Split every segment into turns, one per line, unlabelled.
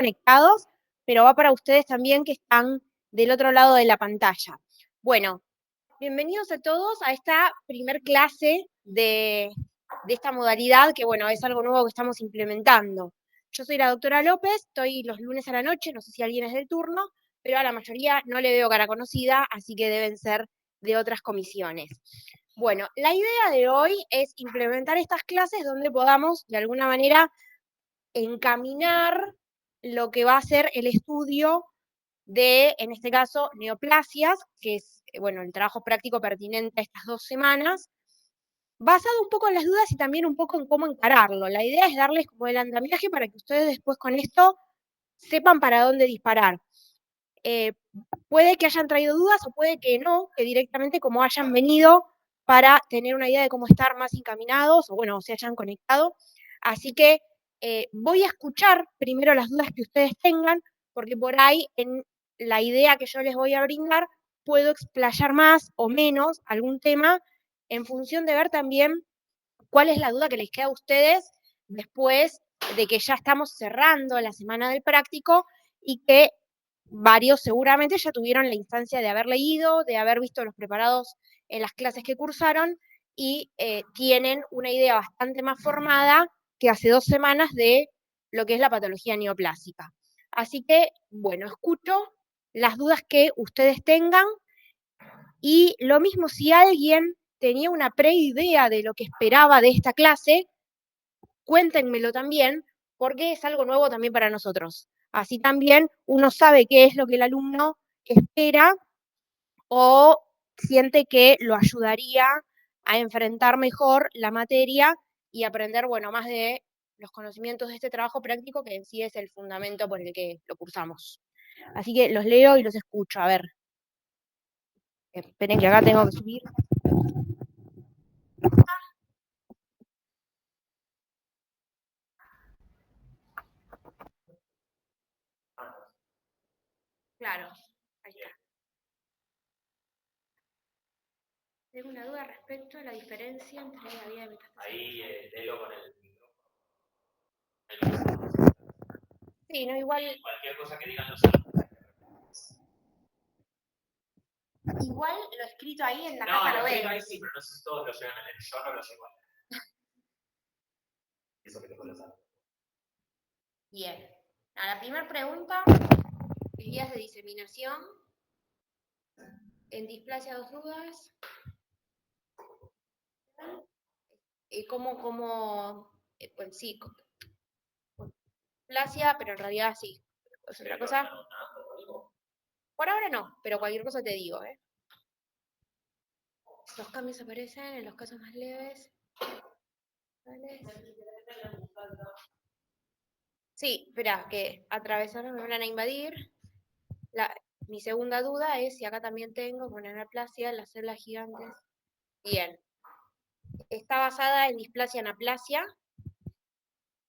conectados, pero va para ustedes también que están del otro lado de la pantalla. Bueno, bienvenidos a todos a esta primer clase de esta modalidad que, bueno, es algo nuevo que estamos implementando. Yo soy la doctora López, estoy los lunes a la noche, no sé si alguien es del turno, pero a la mayoría no le veo cara conocida, así que deben ser de otras comisiones. Bueno, la idea de hoy es implementar estas clases donde podamos, de alguna manera, encaminar lo que va a ser el estudio de, en este caso, neoplasias, que es, bueno, el trabajo práctico pertinente a estas 2 semanas, basado un poco en las dudas y también un poco en cómo encararlo. La idea es darles como el andamiaje para que ustedes después con esto sepan para dónde disparar. Puede que hayan traído dudas o puede que no, que directamente como hayan venido para tener una idea de cómo estar más encaminados o bueno, se hayan conectado. Así que voy a escuchar primero las dudas que ustedes tengan, porque por ahí en la idea que yo les voy a brindar puedo explayar más o menos algún tema en función de ver también cuál es la duda que les queda a ustedes después de que ya estamos cerrando la semana del práctico y que varios seguramente ya tuvieron la instancia de haber leído, de haber visto los preparados en las clases que cursaron y tienen una idea bastante más formada que hace 2 semanas de lo que es la patología neoplásica. Así que, bueno, escucho las dudas que ustedes tengan y lo mismo si alguien tenía una preidea de lo que esperaba de esta clase, cuéntenmelo también, porque es algo nuevo también para nosotros. Así también uno sabe qué es lo que el alumno espera o siente que lo ayudaría a enfrentar mejor la materia y aprender, bueno, más de los conocimientos de este trabajo práctico que en sí es el fundamento por el que lo cursamos. Así que los leo y los escucho. A ver. Esperen que acá tengo que subir. Claro, ahí está. Tengo una duda respecto a la diferencia entre la vía de metástasis. Ahí, léelo con el micrófono. Sí, no, igual. Cualquier cosa que digan los alumnos. Igual lo escrito ahí en la casa lo ven. No, ahí sí, pero no sé si todos lo llegan a leer. Yo no lo llego a leer. Eso que te puedo saber. Bien. A la primera pregunta, vías de diseminación en displasia 2 dudas. Pues sí, displasia, pero en realidad sí. ¿Es otra cosa? Por ahora no, pero cualquier cosa te digo, ¿eh? Los cambios aparecen en los casos más leves. Sí, espera, que atravesaron me van a invadir. Mi segunda duda es si acá también tengo con anaplasia las células gigantes. Bien. Está basada en displasia anaplasia.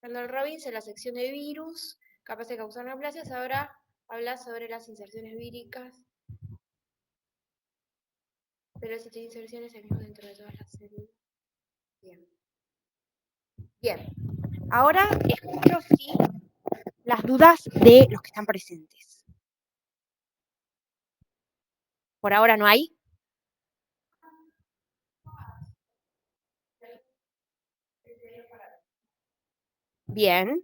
Randall Robbins en la sección de virus, capaz de causar anaplasias, ahora habla sobre las inserciones víricas. Pero si tiene inserciones el mismo dentro de todas las células. Bien. Bien. Ahora escucho sí las dudas de los que están presentes. Por ahora no hay. Bien.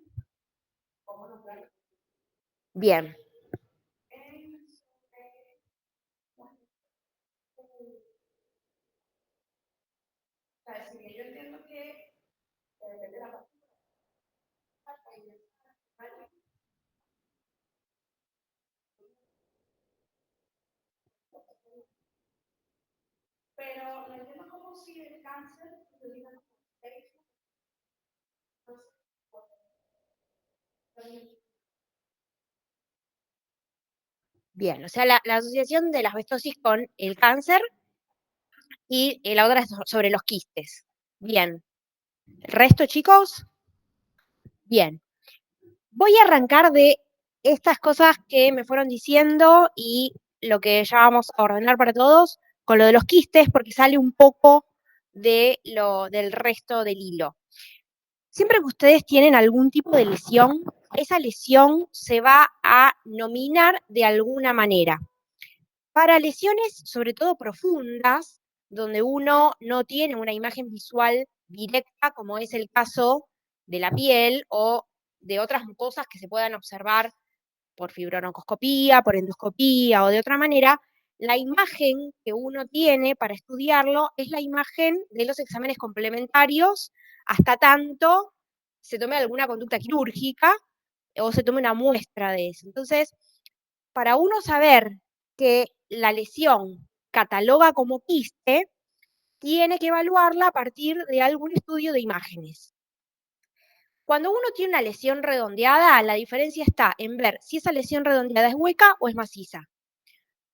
Bien. Yo entiendo que pero no entiendo cómo si el cáncer bien, o sea, la asociación de la asbestosis con el cáncer y la otra es sobre los quistes. Bien. ¿El resto, chicos? Bien. Voy a arrancar de estas cosas que me fueron diciendo y lo que ya vamos a ordenar para todos con lo de los quistes, porque sale un poco del resto del hilo. Siempre que ustedes tienen algún tipo de lesión esa lesión se va a nominar de alguna manera. Para lesiones, sobre todo profundas, donde uno no tiene una imagen visual directa, como es el caso de la piel o de otras mucosas que se puedan observar por fibrononcoscopía, por endoscopía o de otra manera, la imagen que uno tiene para estudiarlo es la imagen de los exámenes complementarios, hasta tanto se tome alguna conducta quirúrgica o se tome una muestra de eso. Entonces, para uno saber que la lesión cataloga como quiste, tiene que evaluarla a partir de algún estudio de imágenes. Cuando uno tiene una lesión redondeada, la diferencia está en ver si esa lesión redondeada es hueca o es maciza.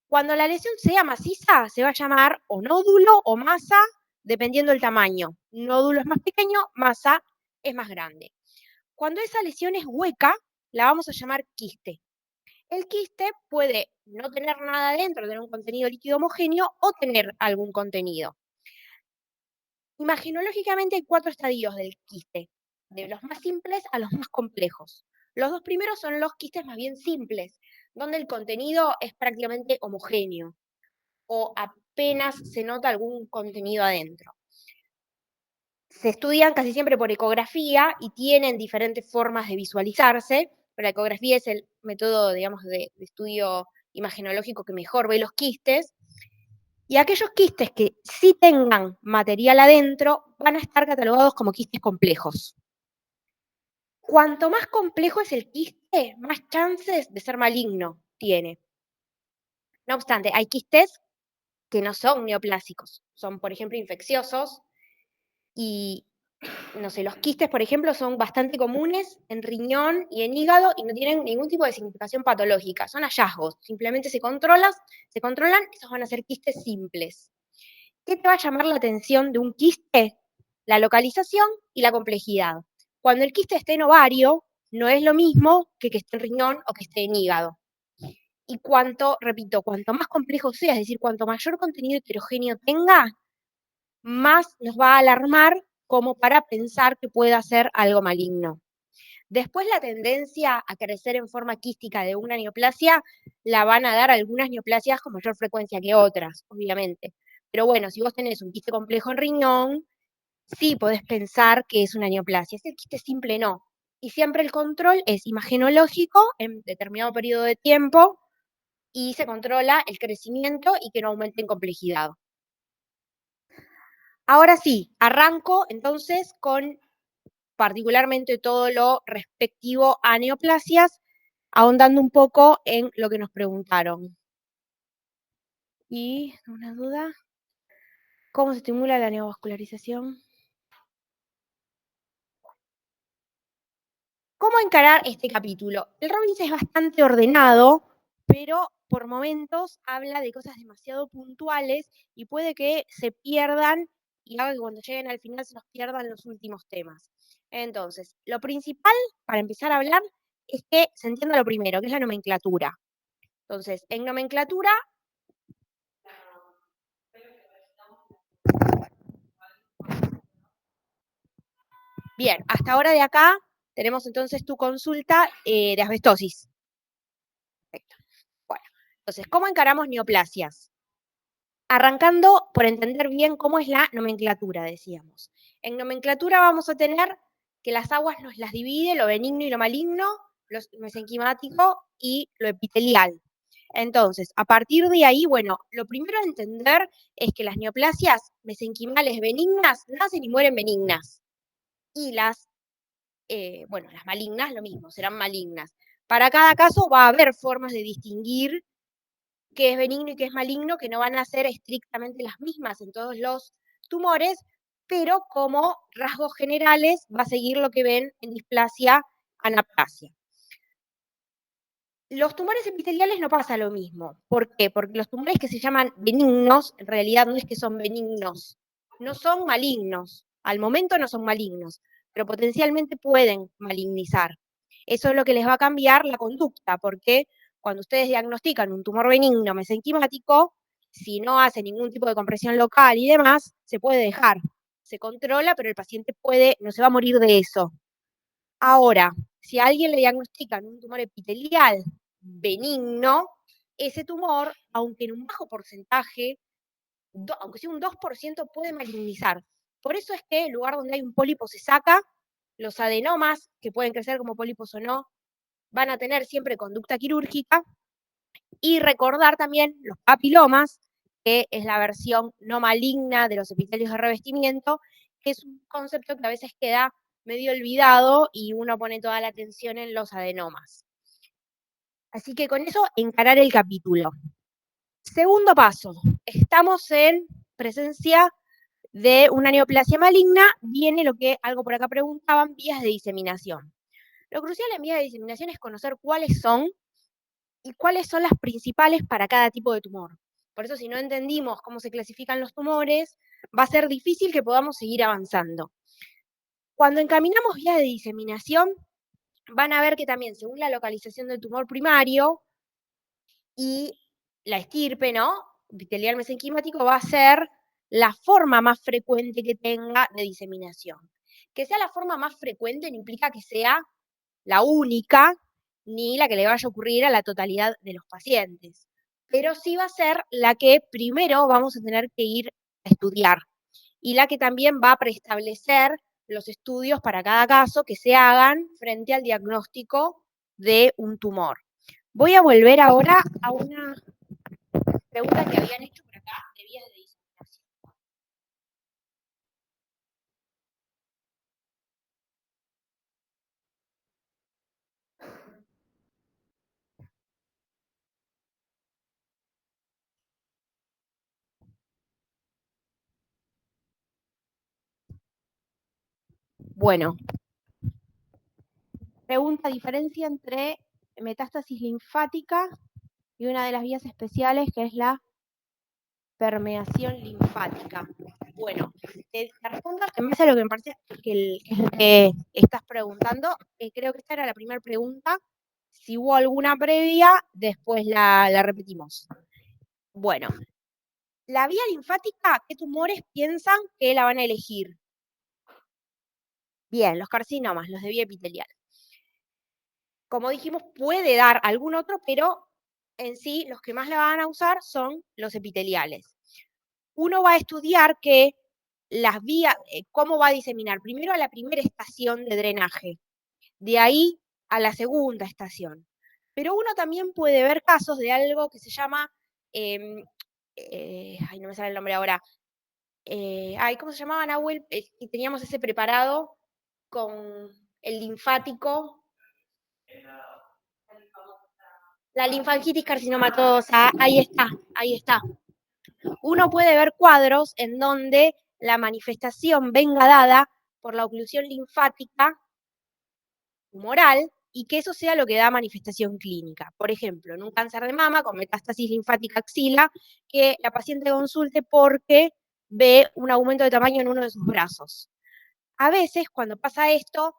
Cuando la lesión sea maciza, se va a llamar o nódulo o masa, dependiendo del tamaño. Nódulo es más pequeño, masa es más grande. Cuando esa lesión es hueca, la vamos a llamar quiste. El quiste puede no tener nada adentro, tener un contenido líquido homogéneo o tener algún contenido. Imaginológicamente hay 4 estadios del quiste, de los más simples a los más complejos. Los 2 primeros son los quistes más bien simples, donde el contenido es prácticamente homogéneo o apenas se nota algún contenido adentro. Se estudian casi siempre por ecografía y tienen diferentes formas de visualizarse, pero la ecografía es el método, digamos, de estudio imagenológico que mejor ve los quistes, y aquellos quistes que sí tengan material adentro van a estar catalogados como quistes complejos. Cuanto más complejo es el quiste, más chances de ser maligno tiene. No obstante, hay quistes que no son neoplásicos, son, por ejemplo, infecciosos, y no sé, los quistes, por ejemplo, son bastante comunes en riñón y en hígado y no tienen ningún tipo de significación patológica, son hallazgos, simplemente se controlan, esos van a ser quistes simples. ¿Qué te va a llamar la atención de un quiste? La localización y la complejidad. Cuando el quiste esté en ovario, no es lo mismo que esté en riñón o que esté en hígado. Y repito, cuanto más complejo sea, es decir, cuanto mayor contenido heterogéneo tenga, más nos va a alarmar como para pensar que pueda ser algo maligno. Después la tendencia a crecer en forma quística de una neoplasia la van a dar algunas neoplasias con mayor frecuencia que otras, obviamente. Pero bueno, si vos tenés un quiste complejo en riñón, sí podés pensar que es una neoplasia. Si el quiste simple, no. Y siempre el control es imagenológico en determinado periodo de tiempo y se controla el crecimiento y que no aumente en complejidad. Ahora sí, arranco entonces con particularmente todo lo respectivo a neoplasias, ahondando un poco en lo que nos preguntaron. Y una duda, ¿cómo se estimula la neovascularización? ¿Cómo encarar este capítulo? El Robbins es bastante ordenado, pero por momentos habla de cosas demasiado puntuales y puede que se pierdan y haga que cuando lleguen al final se nos pierdan los últimos temas. Entonces, lo principal para empezar a hablar es que se entienda lo primero, que es la nomenclatura. Entonces, en nomenclatura, bien, hasta ahora de acá tenemos entonces tu consulta de asbestosis. Perfecto. Bueno, entonces, ¿cómo encaramos neoplasias? Arrancando por entender bien cómo es la nomenclatura, decíamos. En nomenclatura vamos a tener que las aguas nos las divide lo benigno y lo maligno, lo mesenquimático y lo epitelial. Entonces, a partir de ahí, bueno, lo primero a entender es que las neoplasias mesenquimales benignas nacen y mueren benignas. Y las malignas, lo mismo, serán malignas. Para cada caso va a haber formas de distinguir qué es benigno y qué es maligno, que no van a ser estrictamente las mismas en todos los tumores, pero como rasgos generales va a seguir lo que ven en displasia anaplasia. Los tumores epiteliales no pasa lo mismo. ¿Por qué? Porque los tumores que se llaman benignos, en realidad no es que son benignos, no son malignos. Al momento no son malignos, pero potencialmente pueden malignizar. Eso es lo que les va a cambiar la conducta, porque cuando ustedes diagnostican un tumor benigno mesenquimático, si no hace ningún tipo de compresión local y demás, se puede dejar. Se controla, pero el paciente no se va a morir de eso. Ahora, si a alguien le diagnostican un tumor epitelial benigno, ese tumor, aunque en un bajo porcentaje, aunque sea un 2%, puede malignizar. Por eso es que el lugar donde hay un pólipo se saca, los adenomas, que pueden crecer como pólipos o no, van a tener siempre conducta quirúrgica, y recordar también los papilomas, que es la versión no maligna de los epitelios de revestimiento, que es un concepto que a veces queda medio olvidado y uno pone toda la atención en los adenomas. Así que con eso, encarar el capítulo. Segundo paso, estamos en presencia de una neoplasia maligna, viene lo que algo por acá preguntaban, vías de diseminación. Lo crucial en vías de diseminación es conocer cuáles son y cuáles son las principales para cada tipo de tumor. Por eso, si no entendimos cómo se clasifican los tumores, va a ser difícil que podamos seguir avanzando. Cuando encaminamos vías de diseminación, van a ver que también, según la localización del tumor primario y la estirpe, ¿no? Epitelial mesenquimático va a ser la forma más frecuente que tenga de diseminación. Que sea la forma más frecuente no implica que sea la única, ni la que le vaya a ocurrir a la totalidad de los pacientes, pero sí va a ser la que primero vamos a tener que ir a estudiar y la que también va a preestablecer los estudios para cada caso que se hagan frente al diagnóstico de un tumor. Voy a volver ahora a una pregunta que habían hecho por acá de vías de diseminación. Bueno, pregunta diferencia entre metástasis linfática y una de las vías especiales que es la permeación linfática. Bueno, te respondo en base a lo que me parece que estás preguntando. Creo que esta era la primera pregunta. Si hubo alguna previa, después la repetimos. Bueno, la vía linfática, ¿qué tumores piensan que la van a elegir? Bien, los carcinomas, los de vía epitelial. Como dijimos, puede dar algún otro, pero en sí los que más la van a usar son los epiteliales. Uno va a estudiar que las vías, cómo va a diseminar, primero a la primera estación de drenaje, de ahí a la segunda estación. Pero uno también puede ver casos de algo que se llama, ay, no me sale el nombre ahora, ¿cómo se llamaba, Nahuel? Y teníamos ese preparado con el linfático, la linfangitis carcinomatosa, ahí está, ahí está. Uno puede ver cuadros en donde la manifestación venga dada por la oclusión linfática tumoral y que eso sea lo que da manifestación clínica. Por ejemplo, en un cáncer de mama con metástasis linfática axila, que la paciente consulte porque ve un aumento de tamaño en uno de sus brazos. A veces, cuando pasa esto,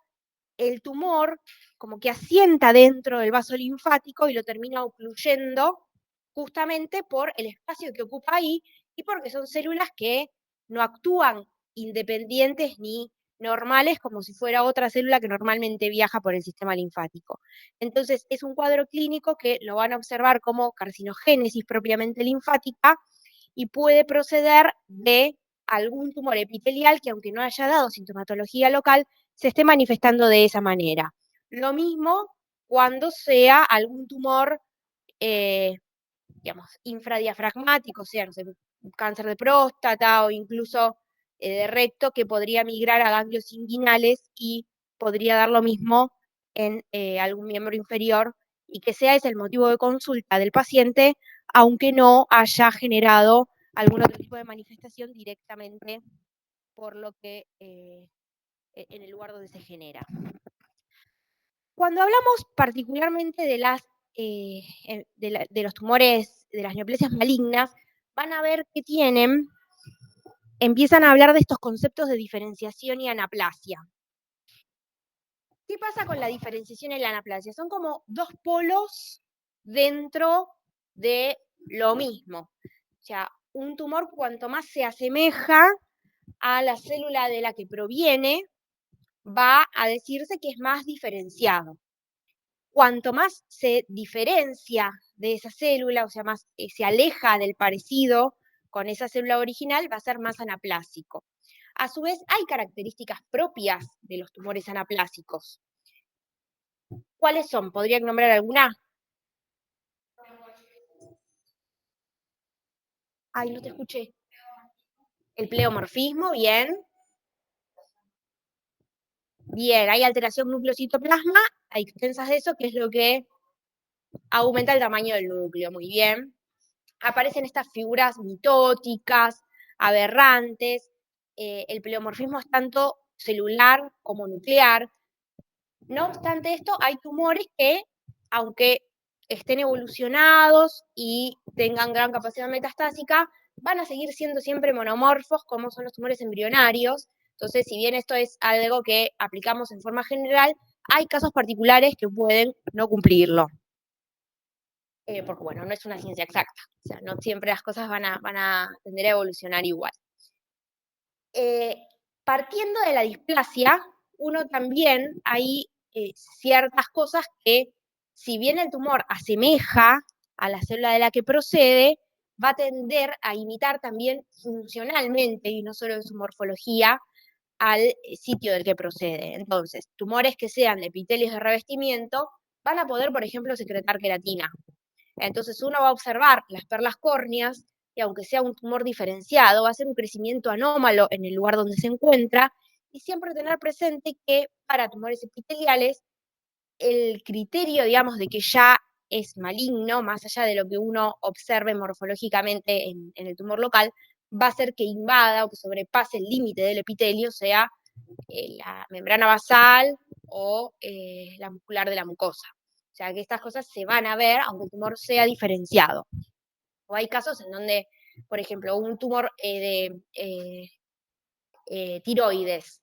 el tumor como que asienta dentro del vaso linfático y lo termina ocluyendo justamente por el espacio que ocupa ahí y porque son células que no actúan independientes ni normales como si fuera otra célula que normalmente viaja por el sistema linfático. Entonces, es un cuadro clínico que lo van a observar como carcinogénesis propiamente linfática y puede proceder de algún tumor epitelial que, aunque no haya dado sintomatología local, se esté manifestando de esa manera. Lo mismo cuando sea algún tumor, digamos, infradiafragmático, o sea, no sé, cáncer de próstata o incluso de recto, que podría migrar a ganglios inguinales y podría dar lo mismo en algún miembro inferior y que sea ese el motivo de consulta del paciente, aunque no haya generado algún otro tipo de manifestación directamente por lo que en el lugar donde se genera. Cuando hablamos particularmente de los tumores, de las neoplasias malignas, van a ver que empiezan a hablar de estos conceptos de diferenciación y anaplasia. ¿Qué pasa con la diferenciación y la anaplasia? Son como dos polos dentro de lo mismo. O sea, un tumor cuanto más se asemeja a la célula de la que proviene, va a decirse que es más diferenciado. Cuanto más se diferencia de esa célula, o sea, más se aleja del parecido con esa célula original, va a ser más anaplásico. A su vez, hay características propias de los tumores anaplásicos. ¿Cuáles son? ¿Podrían nombrar alguna? Ay, no te escuché. El pleomorfismo, bien. Bien, hay alteración núcleo-citoplasma, hay extensas de eso, que es lo que aumenta el tamaño del núcleo, muy bien. Aparecen estas figuras mitóticas, aberrantes. El pleomorfismo es tanto celular como nuclear. No obstante esto, hay tumores que, aunque estén evolucionados y tengan gran capacidad metastásica, van a seguir siendo siempre monomorfos, como son los tumores embrionarios. Entonces, si bien esto es algo que aplicamos en forma general, hay casos particulares que pueden no cumplirlo. Porque, bueno, no es una ciencia exacta. O sea, no siempre las cosas van a tender a evolucionar igual. Partiendo de la displasia, uno también hay ciertas cosas que, si bien el tumor asemeja a la célula de la que procede, va a tender a imitar también funcionalmente, y no solo en su morfología, al sitio del que procede. Entonces, tumores que sean de epitelios de revestimiento van a poder, por ejemplo, secretar queratina. Entonces uno va a observar las perlas córneas y aunque sea un tumor diferenciado, va a ser un crecimiento anómalo en el lugar donde se encuentra y siempre tener presente que para tumores epiteliales el criterio, digamos, de que ya es maligno, más allá de lo que uno observe morfológicamente en el tumor local, va a ser que invada o que sobrepase el límite del epitelio, sea la membrana basal o la muscular de la mucosa. O sea, que estas cosas se van a ver aunque el tumor sea diferenciado. O hay casos en donde, por ejemplo, un tumor de tiroides,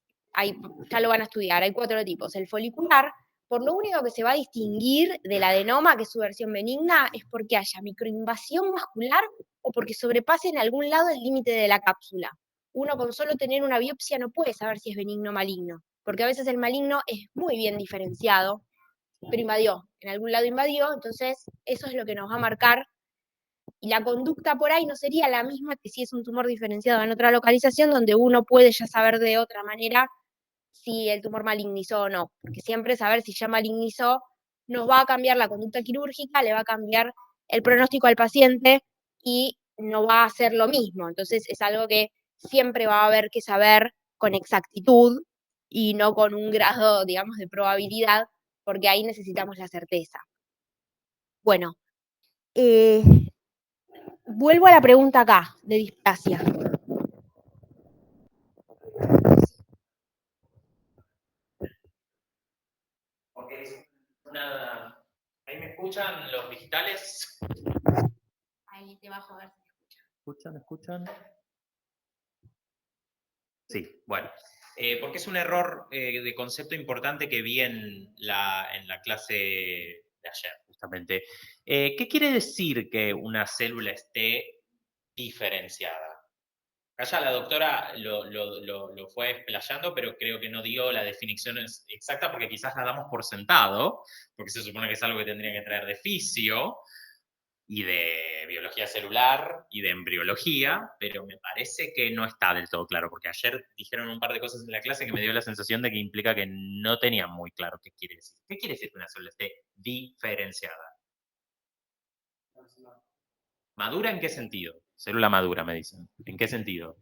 ya lo van a estudiar, hay 4 tipos. El folicular, por lo único que se va a distinguir del adenoma, que es su versión benigna, es porque haya microinvasión vascular o porque sobrepase en algún lado el límite de la cápsula. Uno con solo tener una biopsia no puede saber si es benigno o maligno, porque a veces el maligno es muy bien diferenciado, pero invadió, en algún lado invadió, entonces eso es lo que nos va a marcar. Y la conducta por ahí no sería la misma que si es un tumor diferenciado en otra localización, donde uno puede ya saber de otra manera si el tumor malignizó o no. Porque siempre saber si ya malignizó nos va a cambiar la conducta quirúrgica, le va a cambiar el pronóstico al paciente y no va a ser lo mismo. Entonces es algo que siempre va a haber que saber con exactitud y no con un grado, digamos, de probabilidad, porque ahí necesitamos la certeza. Bueno, eh, vuelvo a la pregunta acá, de displasia.
Porque es una... ¿Ahí me escuchan los digitales?
Ahí debajo, a ver si me
escuchan. ¿Escuchan? Sí, bueno. Porque es un error de concepto importante que vi en la clase de ayer, justamente. ¿Qué quiere decir que una célula esté diferenciada? Acá ya la doctora lo fue explayando, pero creo que no dio la definición exacta porque quizás la damos por sentado, porque se supone que es algo que tendría que traer de fisio y de biología celular y de embriología, pero me parece que no está del todo claro, porque ayer dijeron un par de cosas en la clase que me dio la sensación de que implica que no tenían muy claro qué quiere decir. ¿Qué quiere decir que una célula esté diferenciada? ¿Madura en qué sentido? Célula madura, me dicen. ¿En qué sentido?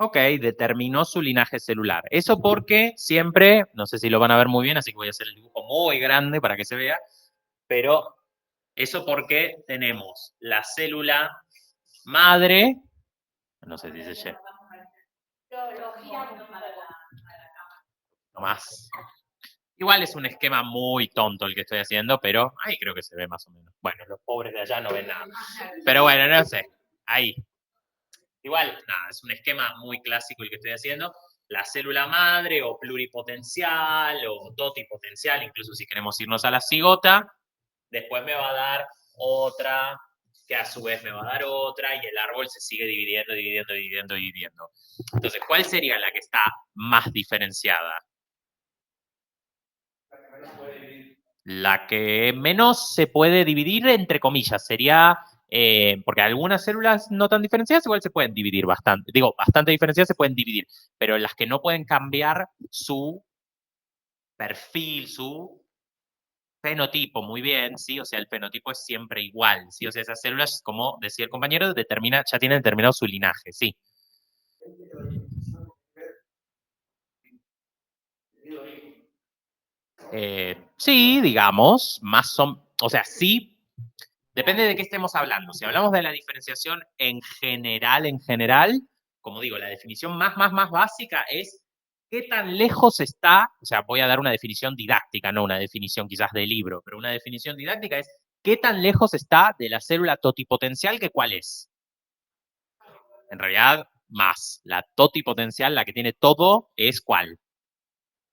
Ok, determinó su linaje celular. Eso porque siempre, no sé si lo van a ver muy bien, así que voy a hacer el dibujo muy grande para que se vea, pero eso porque tenemos la célula madre, no sé si se llama, no más. Igual es un esquema muy tonto el que estoy haciendo, pero ahí creo que se ve más o menos. Bueno, los pobres de allá no ven nada. Pero bueno, no sé, ahí. Igual, nada, es un esquema muy clásico el que estoy haciendo. La célula madre o pluripotencial o totipotencial, incluso si queremos irnos a la cigota, después me va a dar otra que a su vez me va a dar otra, y el árbol se sigue dividiendo, dividiendo, dividiendo, dividiendo. Entonces, ¿cuál sería la que está más diferenciada? La que menos se puede dividir, entre comillas, sería, porque algunas células no tan diferenciadas igual se pueden dividir bastante, digo, bastante diferenciadas se pueden dividir, pero las que no pueden cambiar su perfil, su fenotipo, muy bien, ¿sí? O sea, el fenotipo es siempre igual, ¿sí? O sea, esas células, como decía el compañero, ya tienen determinado su linaje, ¿sí? Sí, digamos, o sea, sí, depende de qué estemos hablando. Si hablamos de la diferenciación en general, como digo, la definición más básica es qué tan lejos está, o sea, voy a dar una definición didáctica, no una definición quizás de libro, pero una definición didáctica es qué tan lejos está de la célula totipotencial que cuál es. En realidad, más. La totipotencial, la que tiene todo, es cuál.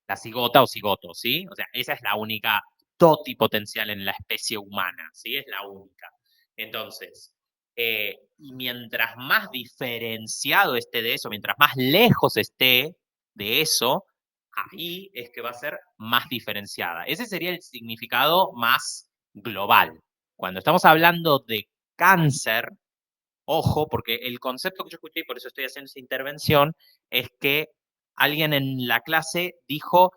La cigota o cigoto, ¿sí? O sea, esa es la única totipotencial en la especie humana, ¿sí? Es la única. Entonces, y mientras más diferenciado esté de eso, mientras más lejos esté de eso, ahí es que va a ser más diferenciada. Ese sería el significado más global. Cuando estamos hablando de cáncer, ojo, porque el concepto que yo escuché, y por eso estoy haciendo esa intervención, es que alguien en la clase dijo,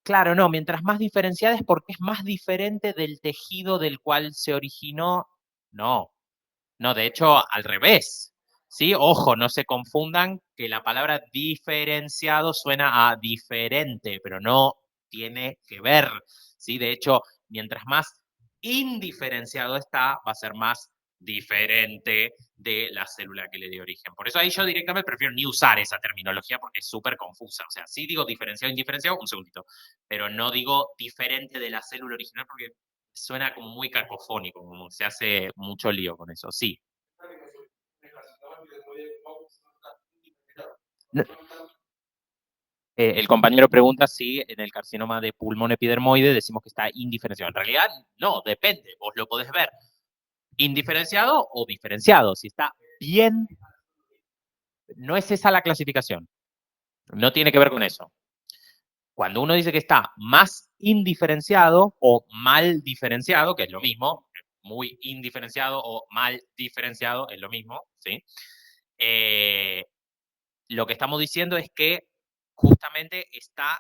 claro, no, mientras más diferenciada es porque es más diferente del tejido del cual se originó. No, no, de hecho, al revés. ¿Sí? Ojo, no se confundan que la palabra diferenciado suena a diferente, pero no tiene que ver. ¿Sí? De hecho, mientras más indiferenciado está, va a ser más diferente de la célula que le dio origen. Por eso ahí yo directamente prefiero ni usar esa terminología porque es súper confusa. O sea, sí digo diferenciado, indiferenciado, un segundito, pero no digo diferente de la célula original porque suena como muy cacofónico, como se hace mucho lío con eso. Sí. No, el compañero pregunta si en el carcinoma de pulmón epidermoide decimos que está indiferenciado. En realidad, no, depende. Vos lo podés ver indiferenciado o diferenciado. Si está bien, no es esa la clasificación. No tiene que ver con eso. Cuando uno dice que está más indiferenciado o mal diferenciado, que es lo mismo, muy indiferenciado o mal diferenciado es lo mismo, ¿sí? Lo que estamos diciendo es que justamente está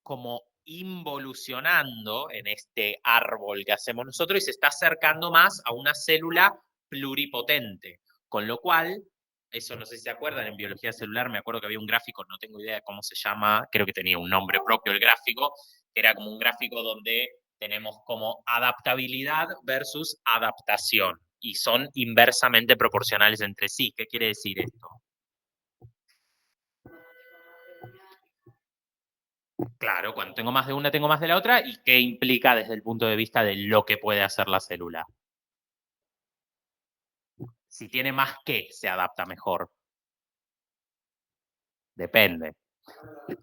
como involucionando en este árbol que hacemos nosotros y se está acercando más a una célula pluripotente, con lo cual, eso no sé si se acuerdan, en biología celular me acuerdo que había un gráfico, no tengo idea de cómo se llama, creo que tenía un nombre propio el gráfico, que era como un gráfico donde tenemos como adaptabilidad versus adaptación y son inversamente proporcionales entre sí. ¿Qué quiere decir esto? Claro, cuando tengo más de una, tengo más de la otra. ¿Y qué implica desde el punto de vista de lo que puede hacer la célula? Si tiene más, ¿qué se adapta mejor? Depende.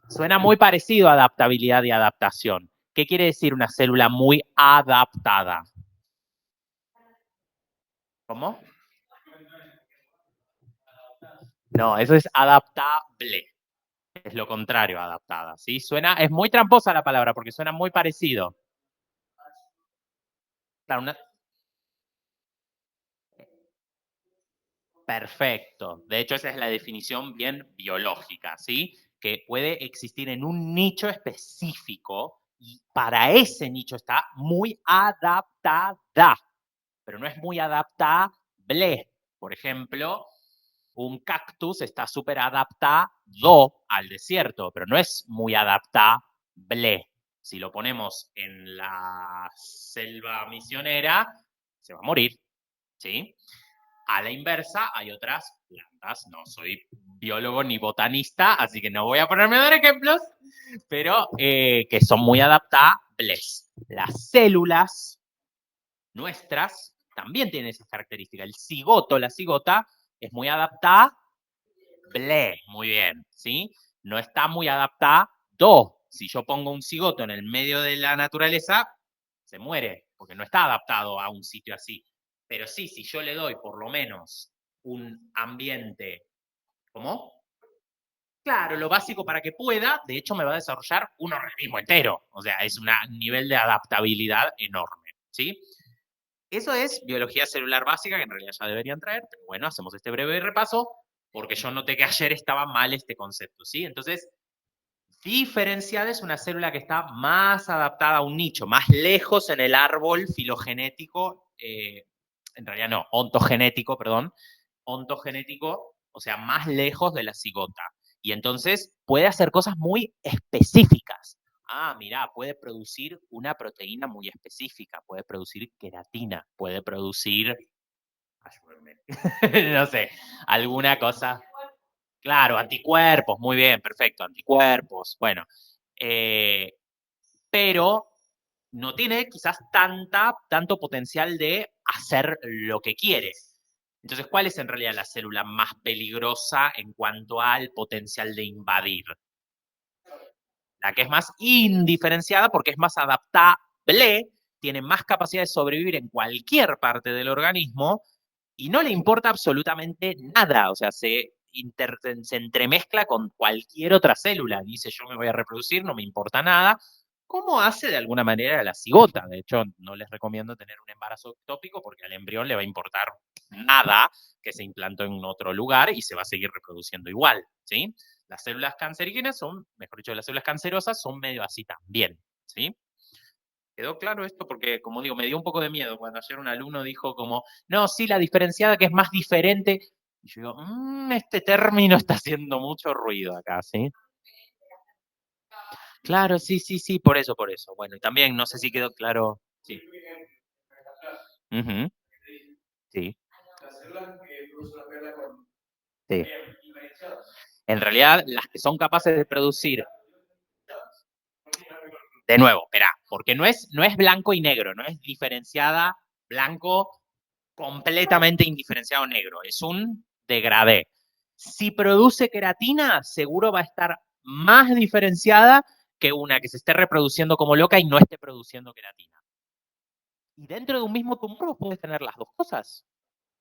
Suena muy parecido a adaptabilidad y adaptación. ¿Qué quiere decir una célula muy adaptada? ¿Cómo? No, eso es adaptable. Es lo contrario a adaptada, ¿sí? Suena, es muy tramposa la palabra porque suena muy parecido. Claro, perfecto. De hecho, esa es la definición bien biológica, ¿sí? Que puede existir en un nicho específico y para ese nicho está muy adaptada, pero no es muy adaptable. Por ejemplo, un cactus está súper adaptado al desierto, pero no es muy adaptable. Si lo ponemos en la selva misionera, se va a morir, ¿sí? A la inversa, hay otras plantas. No soy biólogo ni botanista, así que no voy a ponerme a dar ejemplos, pero que son muy adaptables. Las células nuestras también tienen esas características. El cigoto, la cigota, es muy adaptable. Muy bien, ¿sí? No está muy adaptado. Si yo pongo un cigoto en el medio de la naturaleza, se muere, porque no está adaptado a un sitio así. Pero sí, si yo le doy por lo menos un ambiente, ¿cómo? Claro, lo básico para que pueda, de hecho me va a desarrollar un organismo entero. O sea, es un nivel de adaptabilidad enorme, ¿sí? Eso es biología celular básica, que en realidad ya deberían traer, pero bueno, hacemos este breve repaso, porque yo noté que ayer estaba mal este concepto, ¿sí? Entonces, diferenciada es una célula que está más adaptada a un nicho, más lejos en el árbol filogenético, en realidad no, ontogenético, perdón, ontogenético, o sea, más lejos de la cigota. Y entonces puede hacer cosas muy específicas. Ah, mira, puede producir una proteína muy específica, puede producir queratina, puede producir, ayúdenme, no sé, alguna cosa. Claro, anticuerpos, muy bien, perfecto, anticuerpos, bueno. Pero no tiene quizás tanto potencial de hacer lo que quiere. Entonces, ¿cuál es en realidad la célula más peligrosa en cuanto al potencial de invadir? La que es más indiferenciada porque es más adaptable, tiene más capacidad de sobrevivir en cualquier parte del organismo y no le importa absolutamente nada, o sea, se entremezcla con cualquier otra célula, dice yo me voy a reproducir, no me importa nada, como hace de alguna manera la cigota. De hecho, no les recomiendo tener un embarazo ectópico porque al embrión le va a importar nada que se implantó en otro lugar y se va a seguir reproduciendo igual, ¿sí? Las células cancerígenas son, mejor dicho, las células cancerosas son medio así también, ¿sí? ¿Quedó claro esto? Porque, como digo, me dio un poco de miedo cuando ayer un alumno dijo como, no, sí, la diferenciada que es más diferente. Y yo digo, este término está haciendo mucho ruido acá, ¿sí? Claro, sí, sí, sí, por eso, por eso. Bueno, y también, no sé si quedó claro. Sí. Ujú, sí. Sí. En realidad, las que son capaces de producir. De nuevo, espera, porque no es blanco y negro, no es diferenciada blanco completamente indiferenciado negro, es un degradé. Si produce queratina, seguro va a estar más diferenciada que una que se esté reproduciendo como loca y no esté produciendo queratina. Y dentro de un mismo tumor vos podés tener las dos cosas.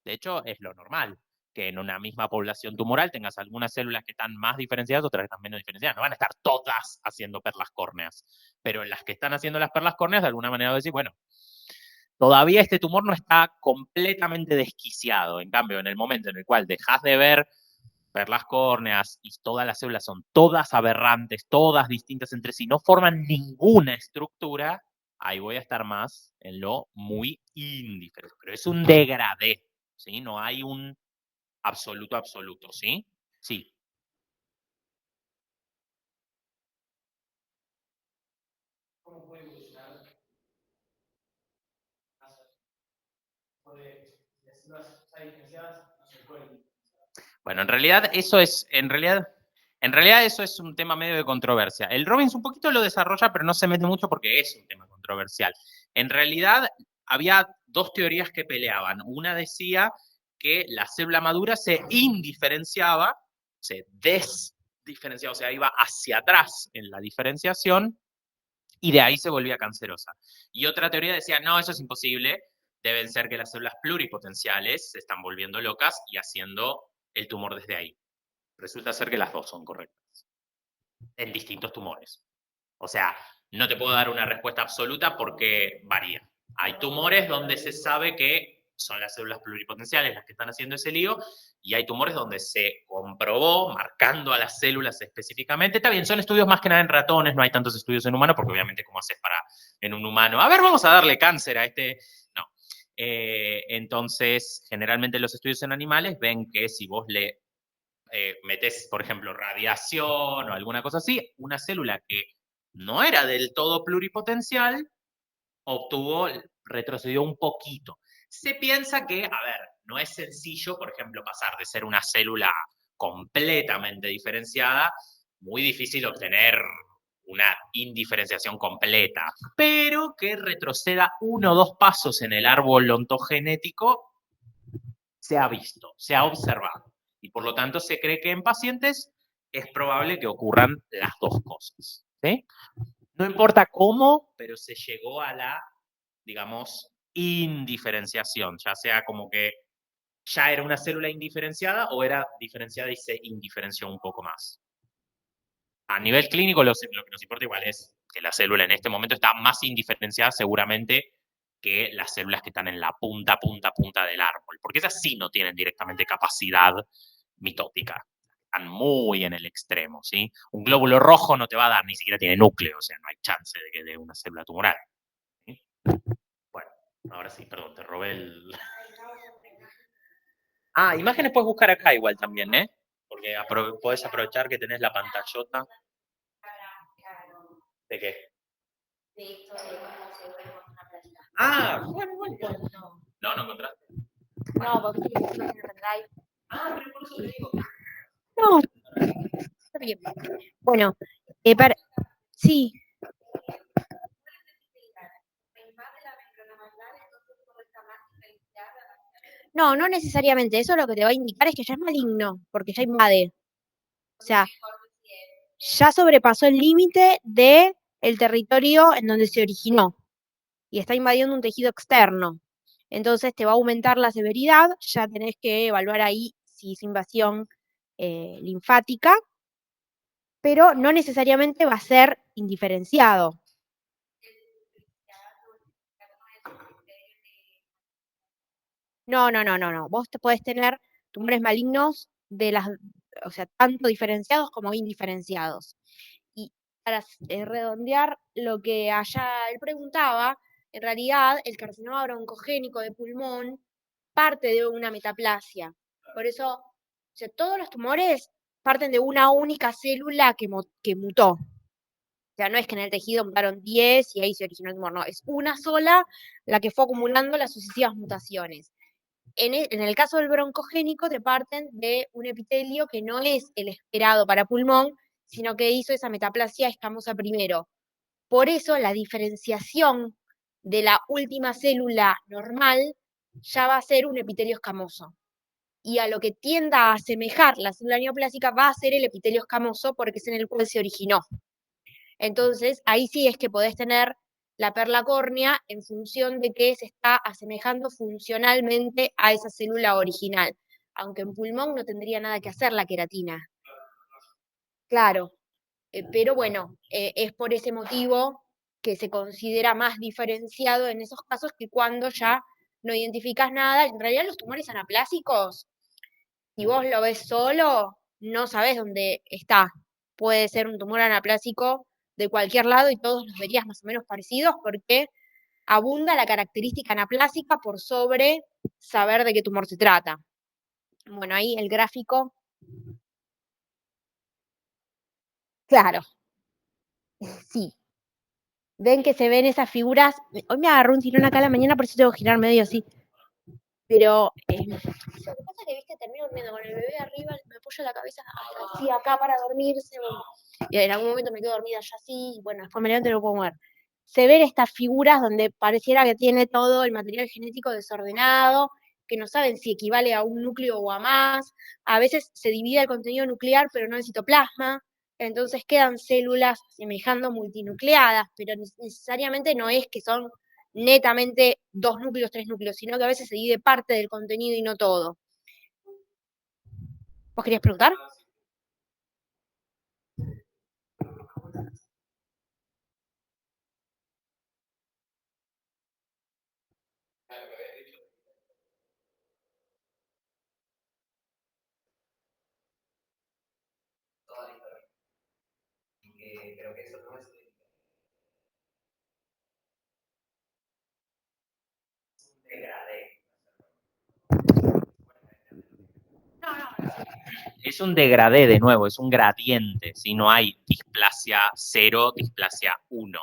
De hecho, es lo normal, que en una misma población tumoral tengas algunas células que están más diferenciadas, otras que están menos diferenciadas. No van a estar todas haciendo perlas córneas, pero en las que están haciendo las perlas córneas, de alguna manera decir, bueno, todavía este tumor no está completamente desquiciado. En cambio, en el momento en el cual dejas de ver perlas córneas y todas las células son todas aberrantes, todas distintas entre sí, no forman ninguna estructura, ahí voy a estar más en lo muy indiferente. Pero es un degradé, ¿sí? No hay un absoluto absoluto, ¿sí? Sí. ¿Cómo puede evolucionar? Bueno, en realidad eso es, en realidad eso es un tema medio de controversia. El Robbins un poquito lo desarrolla, pero no se mete mucho porque es un tema controversial. En realidad había dos teorías que peleaban. Una decía que la célula madura se indiferenciaba, se desdiferenciaba, o sea, iba hacia atrás en la diferenciación y de ahí se volvía cancerosa. Y otra teoría decía, no, eso es imposible, deben ser que las células pluripotenciales se están volviendo locas y haciendo el tumor desde ahí. Resulta ser que las dos son correctas, en distintos tumores. O sea, no te puedo dar una respuesta absoluta porque varía. Hay tumores donde se sabe que son las células pluripotenciales las que están haciendo ese lío, y hay tumores donde se comprobó, marcando a las células específicamente. Está bien, son estudios más que nada en ratones, no hay tantos estudios en humanos, porque obviamente, ¿cómo haces para en un humano? A ver, vamos a darle cáncer a este. No. Entonces, generalmente los estudios en animales ven que si vos le metes, por ejemplo, radiación o alguna cosa así, una célula que no era del todo pluripotencial, retrocedió un poquito. Se piensa que, a ver, no es sencillo, por ejemplo, pasar de ser una célula completamente diferenciada, muy difícil obtener una indiferenciación completa, pero que retroceda 1 o 2 pasos en el árbol ontogenético se ha visto, se ha observado. Y por lo tanto se cree que en pacientes es probable que ocurran las dos cosas. ¿Sí? No importa cómo, pero se llegó a la, digamos, indiferenciación, ya sea como que ya era una célula indiferenciada o era diferenciada y se indiferenció un poco más. A nivel clínico, lo que nos importa igual es que la célula en este momento está más indiferenciada seguramente que las células que están en la punta del árbol, porque esas sí no tienen directamente capacidad mitótica, están muy en el extremo, ¿sí? Un glóbulo rojo no te va a dar, ni siquiera tiene núcleo, o sea, no hay chance de que dé una célula tumoral, ¿sí? Bueno, ahora sí, perdón, te robé el... Ah, imágenes puedes buscar acá igual también, ¿eh? Porque podés aprovechar que tenés la pantallota. ¿De qué? Ah, bueno. No encontraste.
No, porque no tiene pendrive.
Ah, pero por eso te digo.
No, está bien. Bueno, sí. No, no necesariamente. Eso lo que te va a indicar es que ya es maligno, porque ya invade. O sea, ya sobrepasó el límite de el territorio en donde se originó y está invadiendo un tejido externo. Entonces te va a aumentar la severidad, ya tenés que evaluar ahí si es invasión linfática, pero no necesariamente va a ser indiferenciado. No. Vos te podés tener tumores malignos o sea, tanto diferenciados como indiferenciados. Y para redondear lo que allá él preguntaba, en realidad el carcinoma broncogénico de pulmón parte de una metaplasia. Por eso, o sea, todos los tumores parten de una única célula que mutó. O sea, no es que en el tejido mutaron 10 y ahí se originó el tumor, no, es una sola la que fue acumulando las sucesivas mutaciones. En el caso del broncogénico te parten de un epitelio que no es el esperado para pulmón, sino que hizo esa metaplasia escamosa primero. Por eso la diferenciación de la última célula normal ya va a ser un epitelio escamoso. Y a lo que tienda a asemejar la célula neoplásica va a ser el epitelio escamoso porque es en el cual se originó. Entonces, ahí sí es que podés tener la perla córnea en función de que se está asemejando funcionalmente a esa célula original. Aunque en pulmón no tendría nada que hacer la queratina. Claro, pero bueno, es por ese motivo que se considera más diferenciado en esos casos que cuando ya no identificas nada. En realidad los tumores anaplásicos, si vos lo ves solo, no sabés dónde está. Puede ser un tumor anaplásico de cualquier lado y todos los verías más o menos parecidos porque abunda la característica anaplásica por sobre saber de qué tumor se trata. Bueno, ahí el gráfico. Claro, sí. Ven que se ven esas figuras. Hoy me agarró un tirón acá a la mañana, por eso tengo que girar medio así. Pero lo que pasa es que, viste, termino durmiendo con el bebé arriba, me apoyo la cabeza así acá para dormirse. Y en algún momento me quedo dormida ya así, y bueno, después me levanto y no lo puedo mover. Se ven estas figuras donde pareciera que tiene todo el material genético desordenado, que no saben si equivale a un núcleo o a más. A veces se divide el contenido nuclear, pero no el citoplasma. Entonces quedan células semejando multinucleadas, pero necesariamente no es que son netamente 2 núcleos, 3 núcleos, sino que a veces se divide parte del contenido y no todo. ¿Vos querías preguntar?
Creo que eso no es un degradé. Es un degradé de nuevo, es un gradiente, si no hay displasia 0, displasia 1.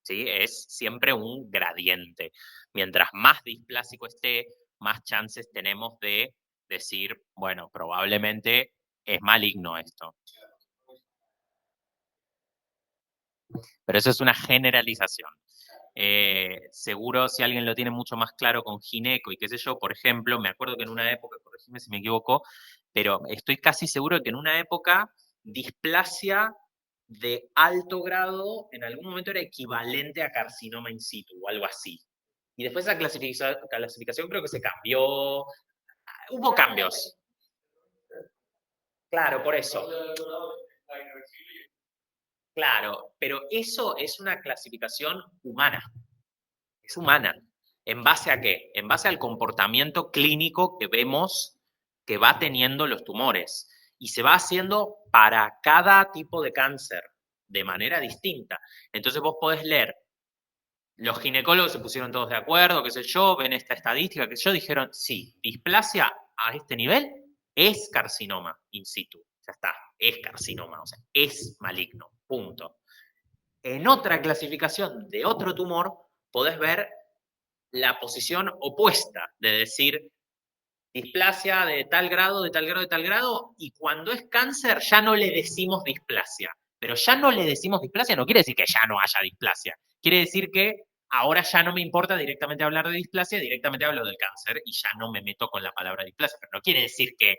¿Sí? Es siempre un gradiente. Mientras más displásico esté, más chances tenemos de decir, bueno, probablemente es maligno esto. Pero eso es una generalización. Seguro si alguien lo tiene mucho más claro con gineco y qué sé yo, por ejemplo, me acuerdo que en una época, corregime si me equivoco, pero estoy casi seguro de que en una época displasia de alto grado en algún momento era equivalente a carcinoma in situ o algo así. Y después esa clasificación creo que se cambió. Hubo cambios. Claro, por eso. Claro, pero eso es una clasificación humana. Es humana. ¿En base a qué? En base al comportamiento clínico que vemos que va teniendo los tumores. Y se va haciendo para cada tipo de cáncer de manera distinta. Entonces vos podés leer, los ginecólogos se pusieron todos de acuerdo, qué sé yo, ven esta estadística, que yo dijeron, sí, displasia a este nivel es carcinoma in situ. Ya está, es carcinoma, o sea, es maligno, punto. En otra clasificación de otro tumor, podés ver la posición opuesta, de decir displasia de tal grado, de tal grado, de tal grado, y cuando es cáncer ya no le decimos displasia. Pero ya no le decimos displasia no quiere decir que ya no haya displasia. Quiere decir que ahora ya no me importa directamente hablar de displasia, directamente hablo del cáncer y ya no me meto con la palabra displasia. Pero no quiere decir que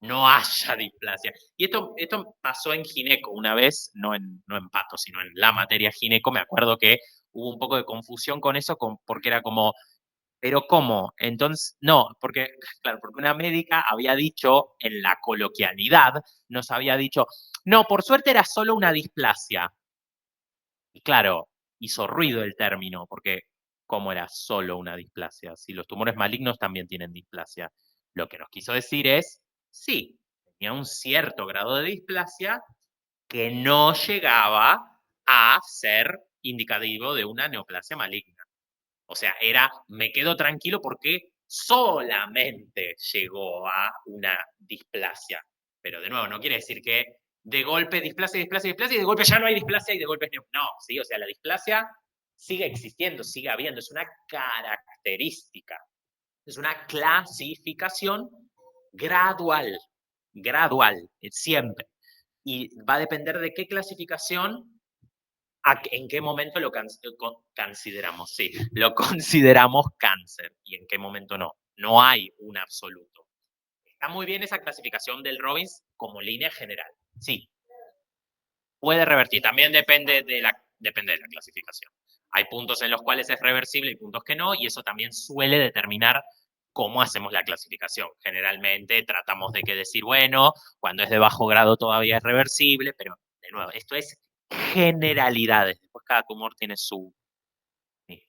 no haya displasia. Y esto pasó en gineco una vez, no en pato, sino en la materia gineco. Me acuerdo que hubo un poco de confusión con eso, porque era como, ¿pero cómo? Entonces, no, porque, claro, porque una médica había dicho en la coloquialidad, nos había dicho, no, por suerte era solo una displasia. Y claro, hizo ruido el término, porque ¿cómo era solo una displasia? Si los tumores malignos también tienen displasia. Lo que nos quiso decir es, sí, tenía un cierto grado de displasia que no llegaba a ser indicativo de una neoplasia maligna. O sea, me quedo tranquilo porque solamente llegó a una displasia. Pero de nuevo, no quiere decir que de golpe displasia, displasia, displasia, y de golpe ya no hay displasia y de golpe no, sí, o sea, la displasia sigue existiendo, sigue habiendo, es una característica, es una clasificación gradual, gradual, siempre. Y va a depender de qué clasificación en qué momento lo consideramos, sí, lo consideramos cáncer y en qué momento no. No hay un absoluto. Está muy bien esa clasificación del Robbins como línea general. Sí, puede revertir. También depende de la clasificación. Hay puntos en los cuales es reversible y puntos que no, y eso también suele determinar cómo hacemos la clasificación. Generalmente tratamos de decir, bueno, cuando es de bajo grado todavía es reversible, pero de nuevo, esto es generalidades. Después cada tumor tiene su... Sí.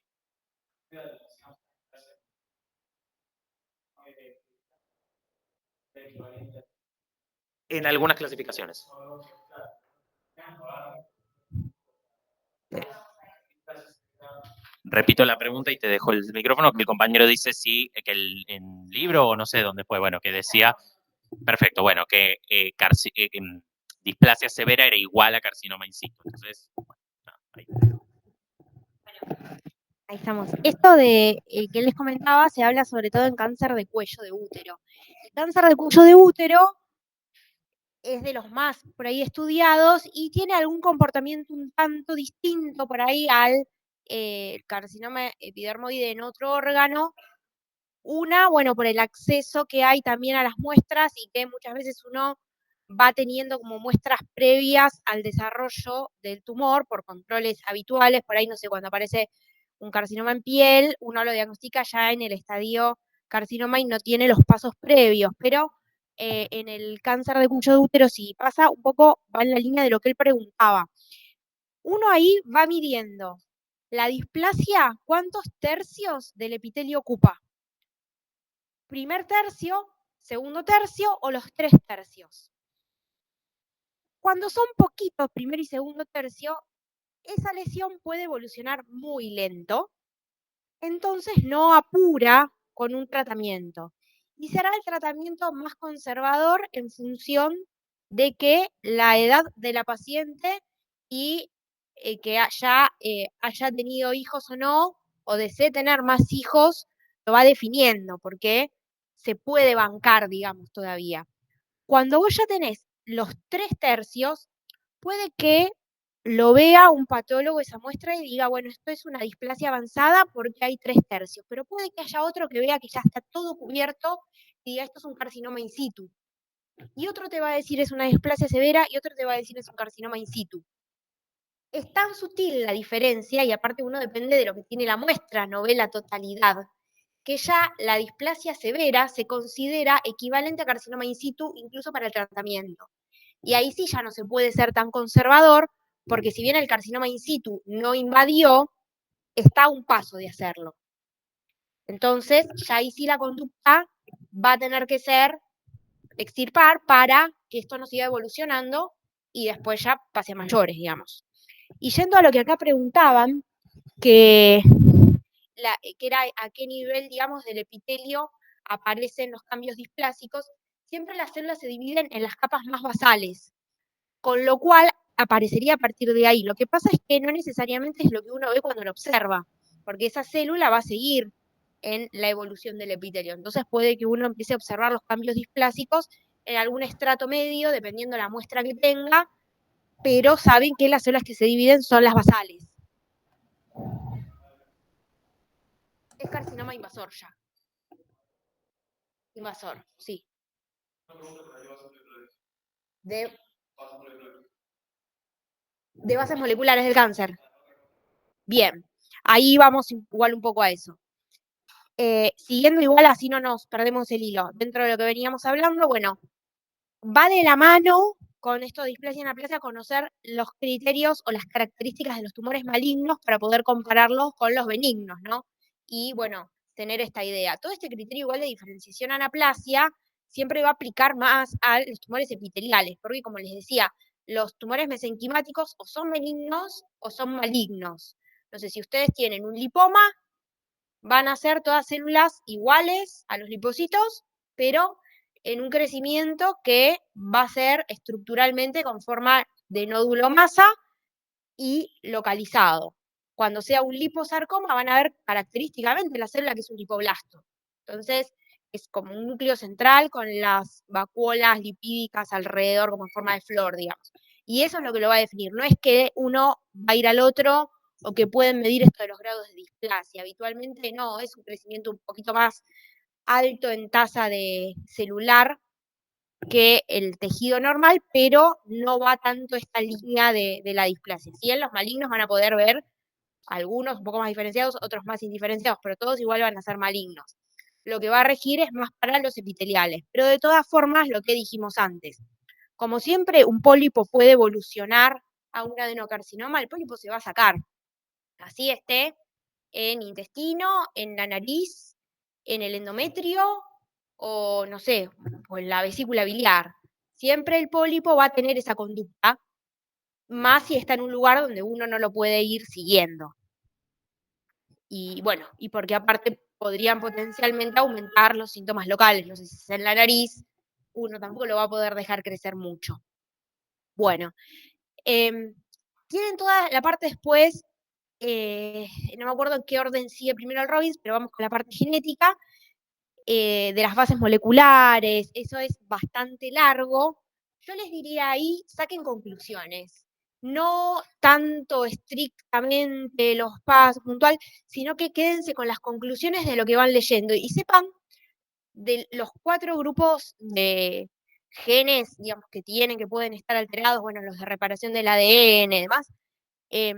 En algunas clasificaciones. Repito la pregunta y te dejo el micrófono. Mi compañero dice sí, que en libro o no sé dónde fue, bueno, que decía, perfecto, bueno, que displasia severa era igual a carcinoma in situ. Entonces, bueno, ahí.
Ahí estamos. Esto de que les comentaba se habla sobre todo en cáncer de cuello de útero. El cáncer de cuello de útero es de los más por ahí estudiados y tiene algún comportamiento un tanto distinto por ahí al carcinoma epidermoide en otro órgano. Una, bueno, por el acceso que hay también a las muestras y que muchas veces uno va teniendo como muestras previas al desarrollo del tumor por controles habituales. Por ahí, no sé, cuando aparece un carcinoma en piel, uno lo diagnostica ya en el estadio carcinoma y no tiene los pasos previos, pero en el cáncer de cuello de útero sí pasa un poco, va en la línea de lo que él preguntaba. Uno ahí va midiendo la displasia, ¿cuántos tercios del epitelio ocupa? Primer tercio, segundo tercio o los 3 tercios. Cuando son poquitos, primer y segundo tercio, esa lesión puede evolucionar muy lento, entonces no apura con un tratamiento. Y será el tratamiento más conservador en función de que la edad de la paciente y que haya tenido hijos o no, o desee tener más hijos, lo va definiendo, porque se puede bancar, digamos, todavía. Cuando vos ya tenés los 3 tercios, puede que lo vea un patólogo esa muestra y diga, bueno, esto es una displasia avanzada porque hay 3 tercios, pero puede que haya otro que vea que ya está todo cubierto y diga, esto es un carcinoma in situ. Y otro te va a decir es una displasia severa y otro te va a decir es un carcinoma in situ. Es tan sutil la diferencia, y aparte uno depende de lo que tiene la muestra, no ve la totalidad, que ya la displasia severa se considera equivalente a carcinoma in situ incluso para el tratamiento. Y ahí sí ya no se puede ser tan conservador, porque si bien el carcinoma in situ no invadió, está a un paso de hacerlo. Entonces, ya ahí sí la conducta va a tener que ser extirpar para que esto no siga evolucionando y después ya pase a mayores, digamos. Y yendo a lo que acá preguntaban, que, que era a qué nivel, digamos, del epitelio aparecen los cambios displásicos, siempre las células se dividen en las capas más basales, con lo cual aparecería a partir de ahí. Lo que pasa es que no necesariamente es lo que uno ve cuando lo observa, porque esa célula va a seguir en la evolución del epitelio. Entonces puede que uno empiece a observar los cambios displásicos en algún estrato medio, dependiendo de la muestra que tenga, pero saben que las células que se dividen son las basales. Es carcinoma invasor ya. Invasor, sí. De, de bases moleculares del cáncer. Bien, ahí vamos igual un poco a eso. Siguiendo igual, así no nos perdemos el hilo. Dentro de lo que veníamos hablando, bueno, va de la mano con esto de displasia anaplasia conocer los criterios o las características de los tumores malignos para poder compararlos con los benignos, ¿no? Y bueno, tener esta idea. Todo este criterio igual de diferenciación anaplasia siempre va a aplicar más a los tumores epiteliales, porque como les decía, los tumores mesenquimáticos o son benignos o son malignos. Entonces, si ustedes tienen un lipoma, van a ser todas células iguales a los lipocitos, pero en un crecimiento que va a ser estructuralmente con forma de nódulo masa y localizado. Cuando sea un liposarcoma van a ver característicamente la célula que es un lipoblasto. Entonces, es como un núcleo central con las vacuolas lipídicas alrededor como en forma de flor, digamos. Y eso es lo que lo va a definir. No es que uno va a ir al otro o que pueden medir esto de los grados de displasia. Habitualmente no, es un crecimiento un poquito más alto en tasa de celular que el tejido normal, pero no va tanto esta línea de la displasia. Si en los malignos van a poder ver algunos un poco más diferenciados, otros más indiferenciados, pero todos igual van a ser malignos. Lo que va a regir es más para los epiteliales, pero de todas formas, lo que dijimos antes, como siempre, un pólipo puede evolucionar a un adenocarcinoma, el pólipo se va a sacar, así esté en intestino, en la nariz, en el endometrio o no sé, o en la vesícula biliar. Siempre el pólipo va a tener esa conducta, más si está en un lugar donde uno no lo puede ir siguiendo. Y bueno, y porque aparte podrían potencialmente aumentar los síntomas locales. No sé si es en la nariz, uno tampoco lo va a poder dejar crecer mucho. Bueno, tienen toda la parte después, no me acuerdo en qué orden sigue primero el Robbins, pero vamos con la parte genética, de las bases moleculares, eso es bastante largo. Yo les diría ahí, saquen conclusiones. No tanto estrictamente los pasos puntual, sino que quédense con las conclusiones de lo que van leyendo y sepan de los 4 grupos de genes, digamos, que tienen, que pueden estar alterados, bueno, los de reparación del ADN y demás, eh,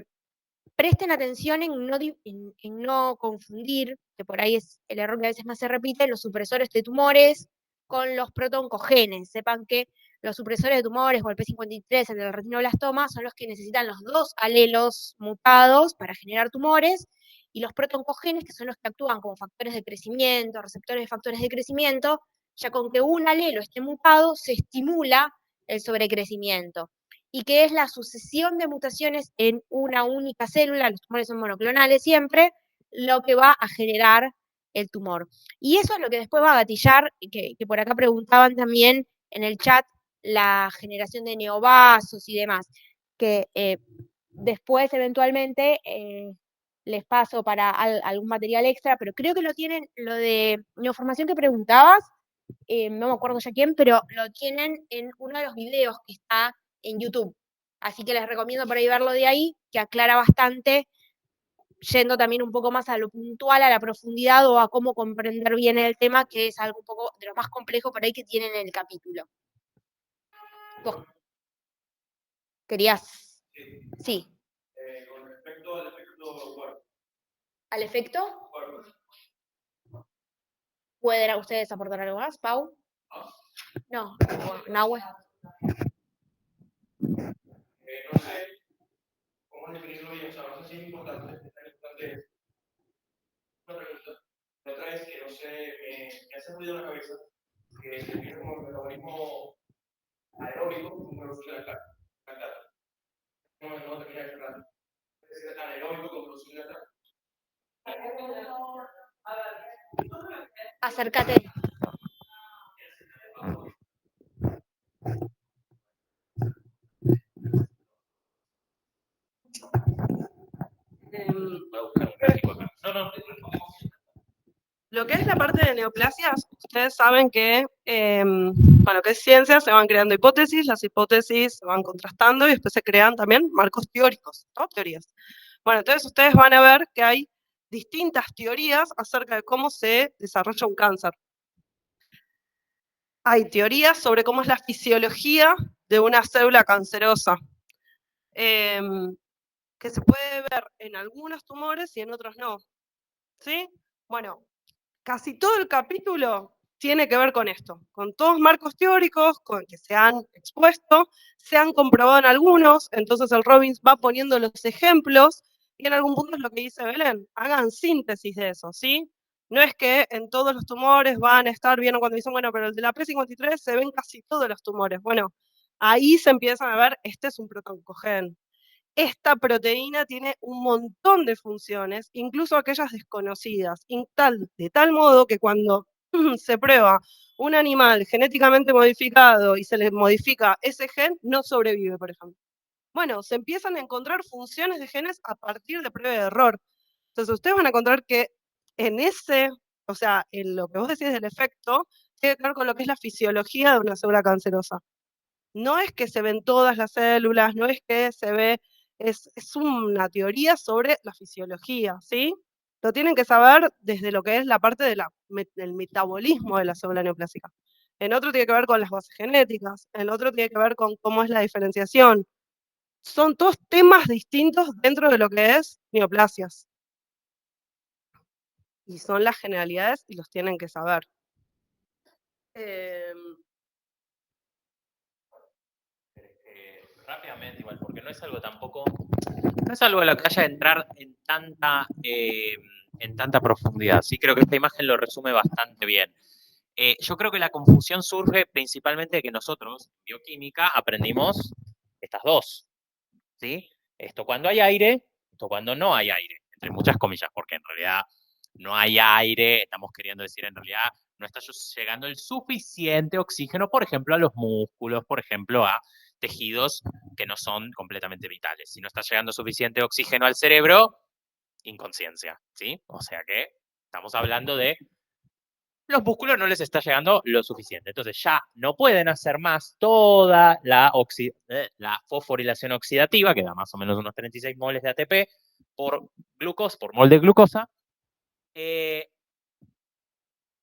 presten atención en no confundir, que por ahí es el error que a veces más se repite, los supresores de tumores con los protoncogenes. Sepan que los supresores de tumores, o el P53, el del retinoblastoma, son los que necesitan los 2 alelos mutados para generar tumores, y los protoncogenes, que son los que actúan como factores de crecimiento, receptores de factores de crecimiento, ya con que un alelo esté mutado, se estimula el sobrecrecimiento. Y que es la sucesión de mutaciones en una única célula, los tumores son monoclonales siempre, lo que va a generar el tumor. Y eso es lo que después va a gatillar, que por acá preguntaban también en el chat, la generación de neovasos y demás, que después eventualmente les paso para algún material extra, pero creo que lo tienen, lo de neoformación que preguntabas, no me acuerdo ya quién, pero lo tienen en uno de los videos que está en YouTube. Así que les recomiendo por ahí verlo de ahí, que aclara bastante, yendo también un poco más a lo puntual, a la profundidad o a cómo comprender bien el tema, que es algo un poco de lo más complejo por ahí que tienen en el capítulo. ¿Vos querías? Sí. ¿Al efecto? ¿Pueden ustedes aportar algo más, Pau? No, Nahue.
No sé cómo definirlo bien, o sea, no sé si es importante, es tan importante una pregunta. La otra es que no sé, me hace ruido en la cabeza que se define como el metabolismo aeróbico como producción de lactato. No termina de cerrar. Es decir, anaeróbico como producción de lactato.
Acércate.
Lo que es la parte de neoplasias, ustedes saben que, para lo que es ciencia, se van creando hipótesis, las hipótesis se van contrastando y después se crean también marcos teóricos, ¿no? Teorías. Bueno, entonces ustedes van a ver que hay distintas teorías acerca de cómo se desarrolla un cáncer. Hay teorías sobre cómo es la fisiología de una célula cancerosa, que se puede ver en algunos tumores y en otros no. ¿Sí? Bueno, casi todo el capítulo tiene que ver con esto, con todos marcos teóricos con que se han expuesto, se han comprobado en algunos, entonces el Robbins va poniendo los ejemplos, y en algún punto es lo que dice Belén, hagan síntesis de eso, ¿sí? No es que en todos los tumores van a estar bien, cuando dicen, bueno, pero el de la P53 se ven casi todos los tumores. Bueno, ahí se empiezan a ver, este es un protoncogen. Esta proteína tiene un montón de funciones, incluso aquellas desconocidas, de tal modo que cuando se prueba un animal genéticamente modificado y se le modifica ese gen, no sobrevive, por ejemplo. Bueno, se empiezan a encontrar funciones de genes a partir de prueba de error. Entonces, ustedes van a encontrar que en ese, o sea, en lo que vos decís del efecto, tiene que ver con lo que es la fisiología de una célula cancerosa. No es que se ven todas las células, no es que se ve, es una teoría sobre la fisiología, ¿sí? Lo tienen que saber desde lo que es la parte del metabolismo de la célula neoplásica. En otro tiene que ver con las bases genéticas, en otro tiene que ver con cómo es la diferenciación. Son todos temas distintos dentro de lo que es neoplasias. Y son las generalidades y los tienen que saber.
Rápidamente igual, porque no es algo tampoco, no es algo a lo que haya de entrar en tanta profundidad. Sí, creo que esta imagen lo resume bastante bien. Yo creo que la confusión surge principalmente de que nosotros, en bioquímica, aprendimos estas dos, ¿sí? Esto cuando hay aire, esto cuando no hay aire, entre muchas comillas, porque en realidad no hay aire, estamos queriendo decir en realidad no está llegando el suficiente oxígeno, por ejemplo, a los músculos, por ejemplo, a tejidos que no son completamente vitales. Si no está llegando suficiente oxígeno al cerebro, inconsciencia, ¿sí? O sea que estamos hablando de los músculos no les está llegando lo suficiente. Entonces ya no pueden hacer más toda la fosforilación oxidativa, que da más o menos unos 36 moles de ATP por mol de glucosa.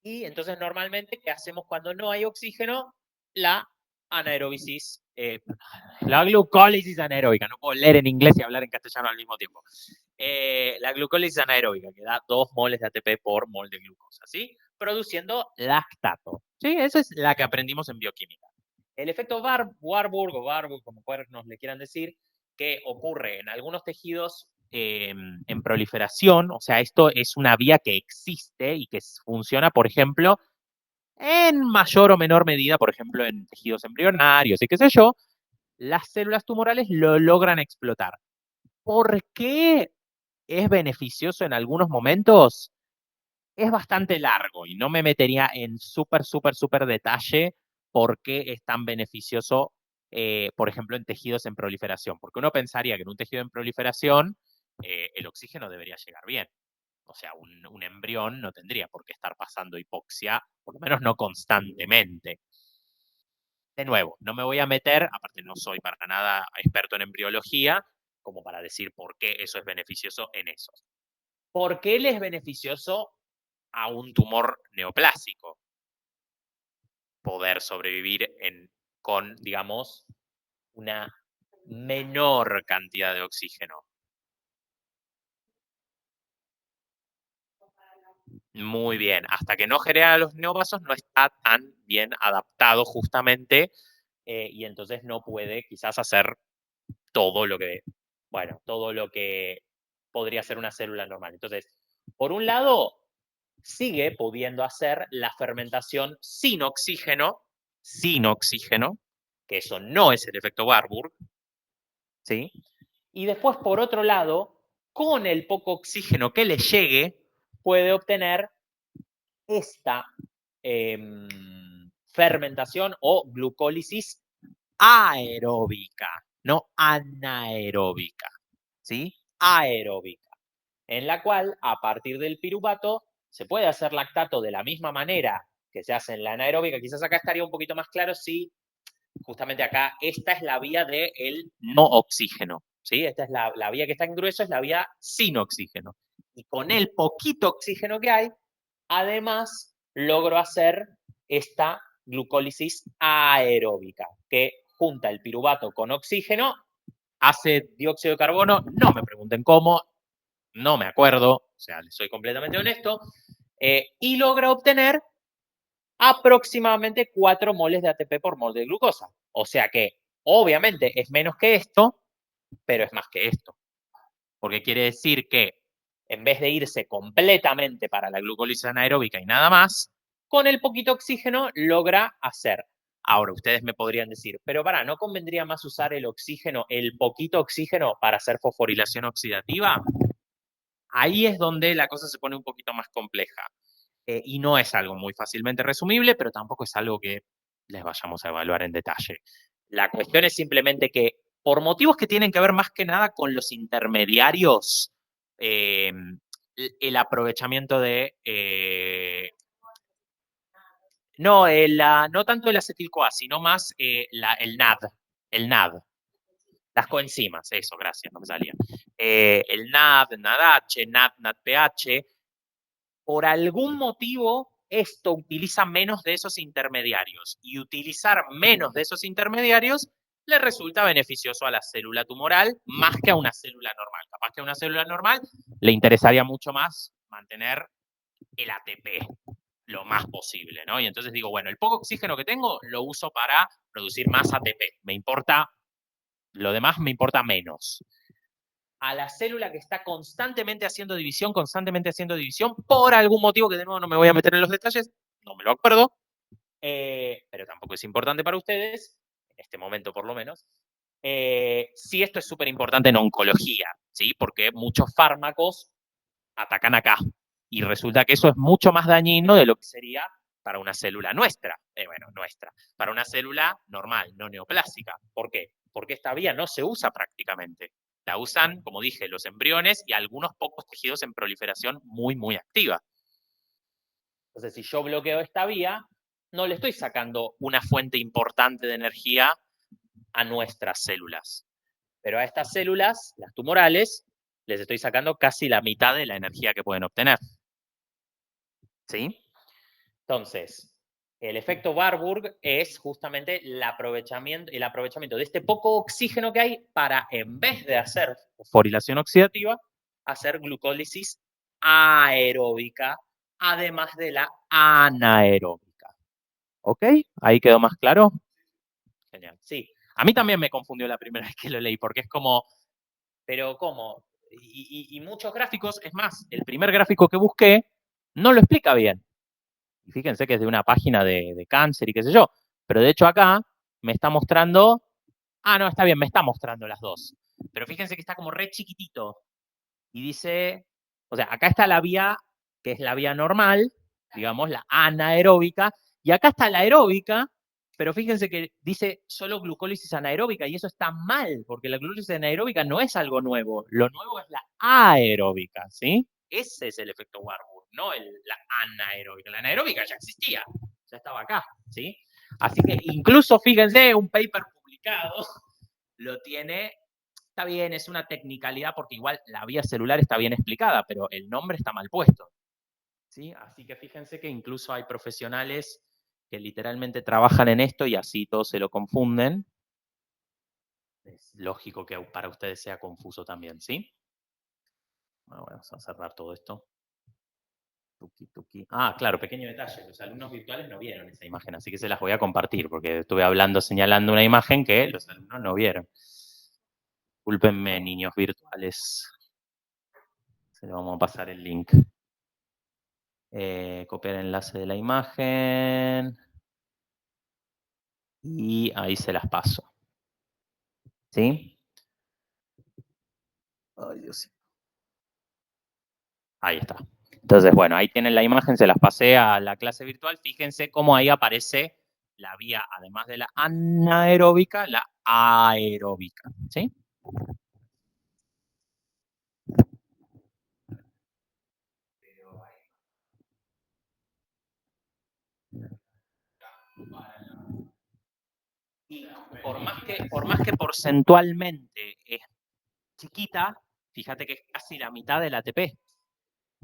Y entonces normalmente, ¿qué hacemos cuando no hay oxígeno? La anaeróbisis, la glucólisis anaeróbica. No puedo leer en inglés y hablar en castellano al mismo tiempo. La glucólisis anaeróbica, que da 2 moles de ATP por mol de glucosa, ¿sí? Produciendo lactato. ¿Sí? Esa es la que aprendimos en bioquímica. El efecto Warburg o Warburg, como nos le quieran decir, que ocurre en algunos tejidos en proliferación, o sea, esto es una vía que existe y que funciona, por ejemplo, en mayor o menor medida, por ejemplo, en tejidos embrionarios y qué sé yo, las células tumorales lo logran explotar. ¿Por qué es beneficioso en algunos momentos? Es bastante largo y no me metería en súper detalle por qué es tan beneficioso, por ejemplo, en tejidos en proliferación. Porque uno pensaría que en un tejido en proliferación el oxígeno debería llegar bien. O sea, un embrión no tendría por qué estar pasando hipoxia, por lo menos no constantemente. De nuevo, no me voy a meter, aparte no soy para nada experto en embriología, como para decir por qué eso es beneficioso en esos. ¿Por qué le es beneficioso a un tumor neoplásico poder sobrevivir con, digamos, una menor cantidad de oxígeno? Muy bien. Hasta que no genera los neovasos no está tan bien adaptado justamente y entonces no puede quizás hacer todo lo que, bueno, todo lo que podría ser una célula normal. Entonces, por un lado, sigue pudiendo hacer la fermentación sin oxígeno, que eso no es el efecto Warburg, ¿sí? Y después, por otro lado, con el poco oxígeno que le llegue, puede obtener esta fermentación o glucólisis aeróbica, no anaeróbica, ¿sí? Aeróbica, en la cual a partir del piruvato se puede hacer lactato de la misma manera que se hace en la anaeróbica. Quizás acá estaría un poquito más claro si justamente acá esta es la vía del no oxígeno, ¿sí? Esta es la vía que está en grueso, es la vía sin oxígeno. Y con el poquito oxígeno que hay, además logro hacer esta glucólisis aeróbica, que junta el piruvato con oxígeno, hace dióxido de carbono, no me pregunten cómo, no me acuerdo, o sea, les soy completamente honesto, y logra obtener aproximadamente 4 moles de ATP por mol de glucosa. O sea que, obviamente, es menos que esto, pero es más que esto. Porque quiere decir que, en vez de irse completamente para la glucólisis anaeróbica y nada más, con el poquito oxígeno logra hacer. Ahora, ustedes me podrían decir, pero ¿no convendría más usar el oxígeno, el poquito oxígeno, para hacer fosforilación oxidativa? Ahí es donde la cosa se pone un poquito más compleja. Y no es algo muy fácilmente resumible, pero tampoco es algo que les vayamos a evaluar en detalle. La cuestión es simplemente que, por motivos que tienen que ver más que nada con los intermediarios, el aprovechamiento de... no tanto el acetil-CoA, sino más el NAD. El NAD. Las coenzimas, eso, gracias, no me salía. El NAD, NADH, NAD, NADPH, por algún motivo esto utiliza menos de esos intermediarios y utilizar menos de esos intermediarios le resulta beneficioso a la célula tumoral más que a una célula normal. Capaz que a una célula normal le interesaría mucho más mantener el ATP lo más posible, ¿no? Y entonces digo, bueno, el poco oxígeno que tengo lo uso para producir más ATP. Me importa, lo demás me importa menos. A la célula que está constantemente haciendo división, por algún motivo que de nuevo no me voy a meter en los detalles, no me lo acuerdo, pero tampoco es importante para ustedes, en este momento por lo menos. Sí, esto es súper importante en oncología, ¿sí? Porque muchos fármacos atacan acá y resulta que eso es mucho más dañino de lo que sería para una célula nuestra, para una célula normal, no neoplásica. ¿Por qué? Porque esta vía no se usa prácticamente. La usan, como dije, los embriones y algunos pocos tejidos en proliferación muy, muy activa. Entonces, si yo bloqueo esta vía, no le estoy sacando una fuente importante de energía a nuestras células. Pero a estas células, las tumorales, les estoy sacando casi la mitad de la energía que pueden obtener. ¿Sí? Entonces, el efecto Warburg es justamente el aprovechamiento de este poco oxígeno que hay para, en vez de hacer fosforilación oxidativa, hacer glucólisis aeróbica, además de la anaeróbica. ¿Ok? ¿Ahí quedó más claro? Genial. Sí. A mí también me confundió la primera vez que lo leí, porque es como, pero ¿cómo? Y muchos gráficos, es más, el primer gráfico que busqué no lo explica bien. Y fíjense que es de una página de cáncer y qué sé yo. Pero de hecho acá me está mostrando... Ah, no, está bien, me está mostrando las dos. Pero fíjense que está como re chiquitito. Y dice... O sea, acá está la vía, que es la vía normal, digamos, la anaeróbica. Y acá está la aeróbica, pero fíjense que dice solo glucólisis anaeróbica. Y eso está mal, porque la glucólisis anaeróbica no es algo nuevo. Lo nuevo es la aeróbica, ¿sí? Ese es el efecto Warburg, no la anaeróbica. La anaeróbica ya existía, ya estaba acá, ¿sí? Así que incluso, fíjense, un paper publicado lo tiene, está bien, es una tecnicalidad porque igual la vía celular está bien explicada, pero el nombre está mal puesto, ¿sí? Así que fíjense que incluso hay profesionales que literalmente trabajan en esto y así todos se lo confunden. Es lógico que para ustedes sea confuso también, ¿sí? Bueno, vamos a cerrar todo esto. Ah, claro, pequeño detalle. Los alumnos virtuales no vieron esa imagen, así que se las voy a compartir, porque estuve hablando, señalando una imagen que los alumnos no vieron. Discúlpenme, niños virtuales. Se le vamos a pasar el link. Copiar el enlace de la imagen. Y ahí se las paso. ¿Sí? Ay, Dios. Ahí está. Entonces, bueno, ahí tienen la imagen, se las pasé a la clase virtual. Fíjense cómo ahí aparece la vía, además de la anaeróbica, la aeróbica. ¿Sí? Y por más que porcentualmente es chiquita, fíjate que es casi la mitad del ATP.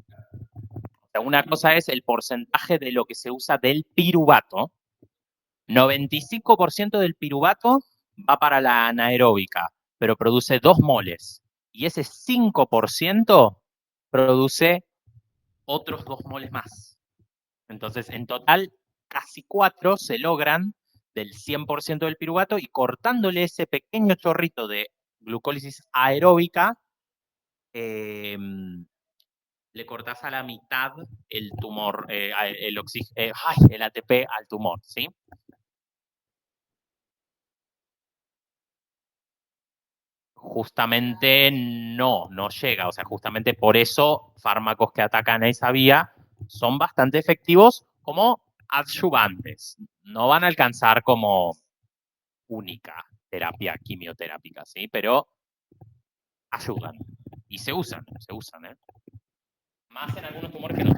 O sea, una cosa es el porcentaje de lo que se usa del piruvato. 95% del piruvato va para la anaeróbica, pero produce 2 moles. Y ese 5% produce otros 2 moles más. Entonces, en total, casi 4 se logran del 100% del piruvato y cortándole ese pequeño chorrito de glucólisis aeróbica, le cortás a la mitad el tumor, el ATP al tumor, ¿sí? Justamente no llega. O sea, justamente por eso fármacos que atacan esa vía son bastante efectivos como adyuvantes. No van a alcanzar como única terapia quimioterápica, ¿sí? Pero ayudan. Y se usan, ¿eh? Más en algunos tumores que no.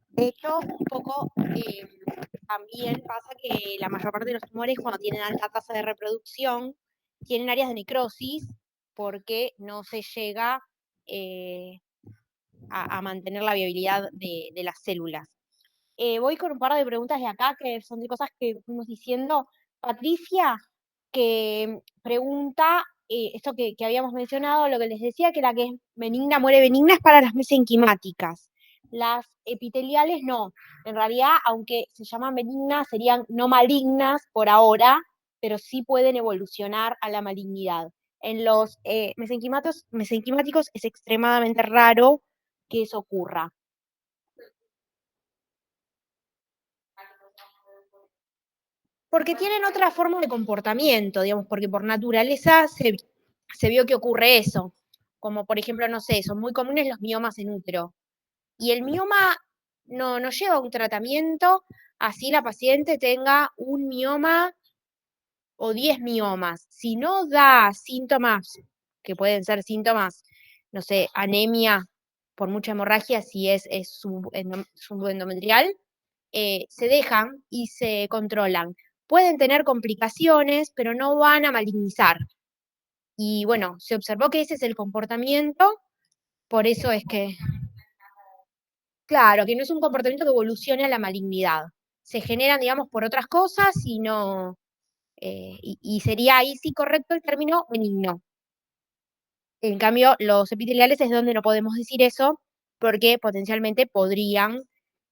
De hecho, un poco también pasa que la mayor parte de los tumores, cuando tienen alta tasa de reproducción, tienen áreas de necrosis porque no se llega a mantener la viabilidad de las células. Voy con un par de preguntas de acá que son de cosas que fuimos diciendo. Patricia, que pregunta esto que habíamos mencionado, lo que les decía, que la que es benigna muere benigna es para las mesenquimáticas. Las epiteliales no. En realidad, aunque se llaman benignas, serían no malignas por ahora, pero sí pueden evolucionar a la malignidad. En los mesenquimáticos es extremadamente raro que eso ocurra. Porque tienen otra forma de comportamiento, digamos, porque por naturaleza se vio que ocurre eso. Como por ejemplo, no sé, son muy comunes los miomas en útero. Y el mioma no lleva un tratamiento, así la paciente tenga un mioma o 10 miomas. Si no da síntomas, que pueden ser síntomas, no sé, anemia por mucha hemorragia, si es subendometrial, se dejan y se controlan. Pueden tener complicaciones, pero no van a malignizar. Y bueno, se observó que ese es el comportamiento, por eso es que, claro, que no es un comportamiento que evolucione a la malignidad. Se generan, digamos, por otras cosas y no, y sería ahí sí correcto el término benigno. En cambio, los epiteliales es donde no podemos decir eso, porque potencialmente podrían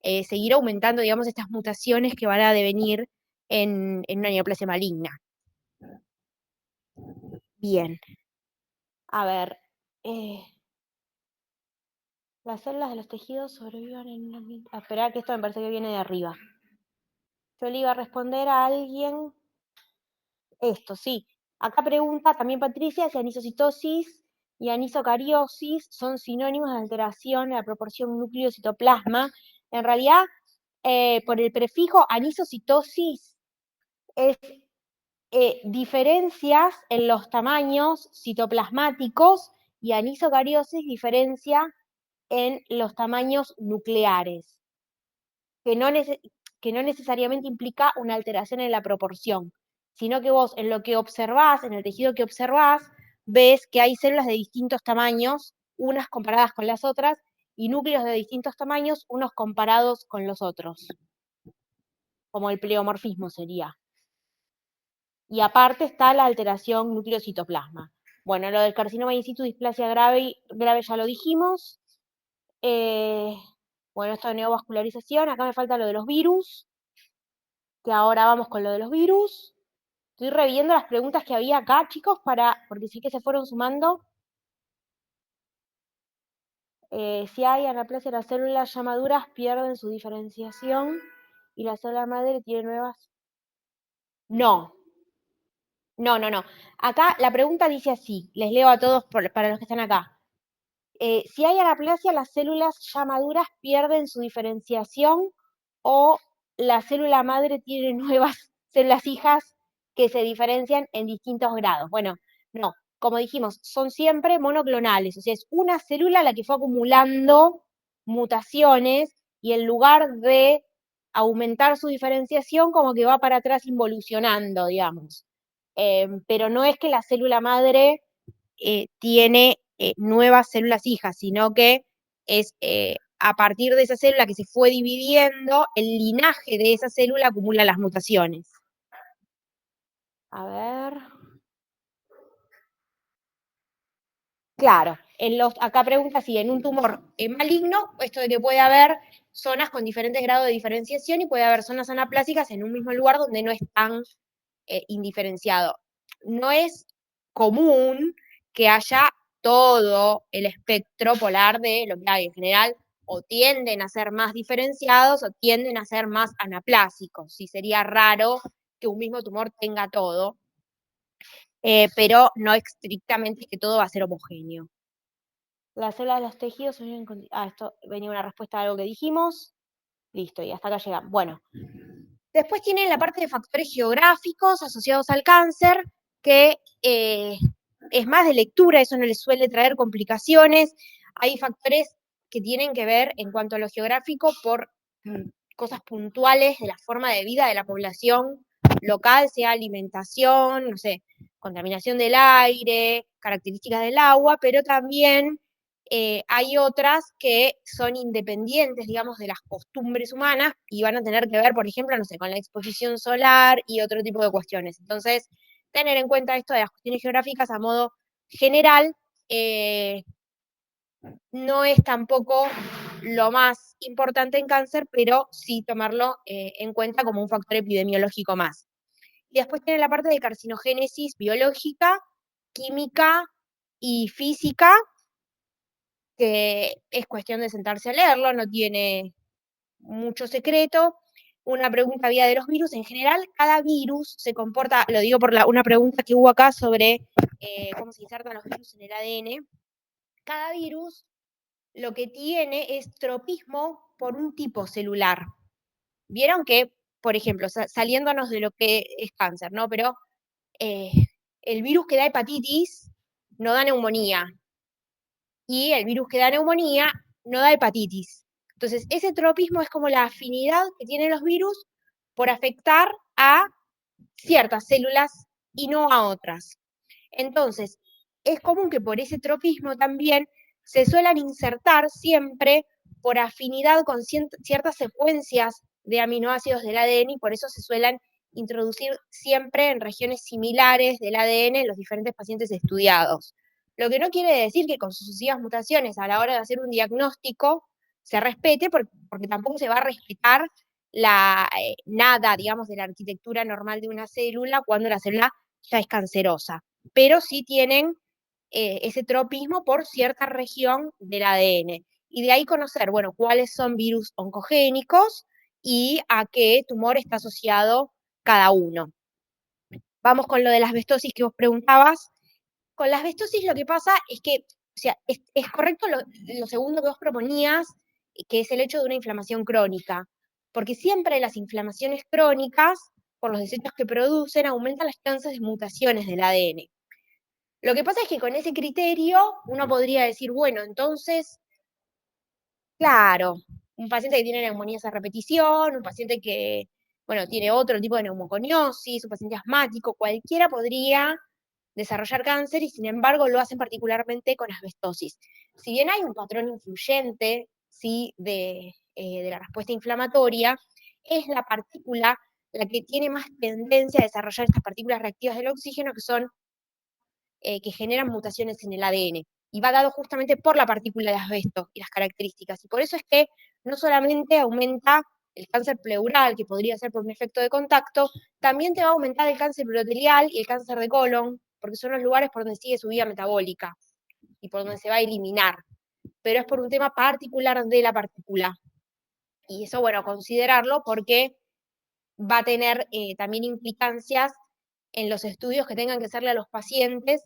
seguir aumentando, digamos, estas mutaciones que van a devenir en una neoplasia maligna. Bien. A ver. Las células de los tejidos sobreviven en un ambiente. Espera, que esto me parece que viene de arriba. Yo le iba a responder a alguien esto, sí. Acá pregunta también Patricia si anisocitosis y anisocariosis son sinónimos de alteración de la proporción núcleo-citoplasma. En realidad, por el prefijo anisocitosis es diferencias en los tamaños citoplasmáticos y anisocariosis diferencia en los tamaños nucleares, que no necesariamente implica una alteración en la proporción, sino que vos en lo que observás, en el tejido que observás, ves que hay células de distintos tamaños, unas comparadas con las otras, y núcleos de distintos tamaños, unos comparados con los otros, como el pleomorfismo sería. Y aparte está la alteración núcleo-citoplasma. Bueno, lo del carcinoma in situ, displasia grave ya lo dijimos. Bueno, esto de neovascularización, acá me falta lo de los virus, que ahora vamos con lo de los virus. Estoy reviendo las preguntas que había acá, chicos, porque sí que se fueron sumando. Si hay anaplasia, las células ya maduras pierden su diferenciación y la célula madre tiene nuevas. No. No. Acá la pregunta dice así, les leo a todos para los que están acá. Si hay anaplasia, las células ya maduras pierden su diferenciación o la célula madre tiene nuevas células hijas que se diferencian en distintos grados. Bueno, no, como dijimos, son siempre monoclonales, o sea, es una célula la que fue acumulando mutaciones y en lugar de aumentar su diferenciación, como que va para atrás involucionando, digamos. Pero no es que la célula madre tiene nuevas células hijas, sino que es a partir de esa célula que se fue dividiendo, el linaje de esa célula acumula las mutaciones. A ver. Claro, acá pregunta si en un tumor maligno, esto de que puede haber zonas con diferentes grados de diferenciación y puede haber zonas anaplásicas en un mismo lugar donde no están indiferenciado. No es común que haya todo el espectro polar de lo que hay. En general, o tienden a ser más diferenciados o tienden a ser más anaplásicos. Sí, sería raro que un mismo tumor tenga todo, pero no estrictamente que todo va a ser homogéneo. Las células de los tejidos son... esto venía una respuesta a algo que dijimos. Listo, y hasta acá llegamos. Bueno, después tienen la parte de factores geográficos asociados al cáncer, que es más de lectura, eso no les suele traer complicaciones. Hay factores que tienen que ver en cuanto a lo geográfico por cosas puntuales de la forma de vida de la población local, sea alimentación, no sé, contaminación del aire, características del agua, pero también hay otras que son independientes, digamos, de las costumbres humanas y van a tener que ver, por ejemplo, no sé, con la exposición solar y otro tipo de cuestiones. Entonces, tener en cuenta esto de las cuestiones geográficas a modo general no es tampoco lo más importante en cáncer, pero sí tomarlo en cuenta como un factor epidemiológico más. Y después tiene la parte de carcinogénesis biológica, química y física, que es cuestión de sentarse a leerlo, no tiene mucho secreto. Una pregunta había de los virus. En general, cada virus se comporta, lo digo por una pregunta que hubo acá sobre cómo se insertan los virus en el ADN. Cada virus lo que tiene es tropismo por un tipo celular. Vieron que, por ejemplo, saliéndonos de lo que es cáncer, ¿no? Pero el virus que da hepatitis no da neumonía. Y el virus que da neumonía no da hepatitis. Entonces, ese tropismo es como la afinidad que tienen los virus por afectar a ciertas células y no a otras. Entonces, es común que por ese tropismo también se suelan insertar siempre por afinidad con ciertas secuencias de aminoácidos del ADN y por eso se suelen introducir siempre en regiones similares del ADN en los diferentes pacientes estudiados. Lo que no quiere decir que con sucesivas mutaciones a la hora de hacer un diagnóstico se respete, porque tampoco se va a respetar nada, digamos, de la arquitectura normal de una célula cuando la célula ya es cancerosa. Pero sí tienen ese tropismo por cierta región del ADN. Y de ahí conocer, bueno, cuáles son virus oncogénicos y a qué tumor está asociado cada uno. Vamos con lo de la asbestosis que vos preguntabas. Con la asbestosis lo que pasa es que, o sea, es correcto lo segundo que vos proponías, que es el hecho de una inflamación crónica, porque siempre las inflamaciones crónicas, por los desechos que producen, aumentan las chances de mutaciones del ADN. Lo que pasa es que con ese criterio uno podría decir, bueno, entonces, claro, un paciente que tiene neumonías a repetición, un paciente que, bueno, tiene otro tipo de neumoconiosis, un paciente asmático, cualquiera podría desarrollar cáncer y sin embargo lo hacen particularmente con asbestosis. Si bien hay un patrón influyente, ¿sí?, de la respuesta inflamatoria, es la partícula la que tiene más tendencia a desarrollar estas partículas reactivas del oxígeno que son que generan mutaciones en el ADN. y va dado justamente por la partícula de asbesto y las características. Y por eso es que no solamente aumenta el cáncer pleural, que podría ser por un efecto de contacto, también te va a aumentar el cáncer urotelial y el cáncer de colon, porque son los lugares por donde sigue su vía metabólica y por donde se va a eliminar. Pero es por un tema particular de la partícula. Y eso, bueno, considerarlo porque va a tener también implicancias en los estudios que tengan que hacerle a los pacientes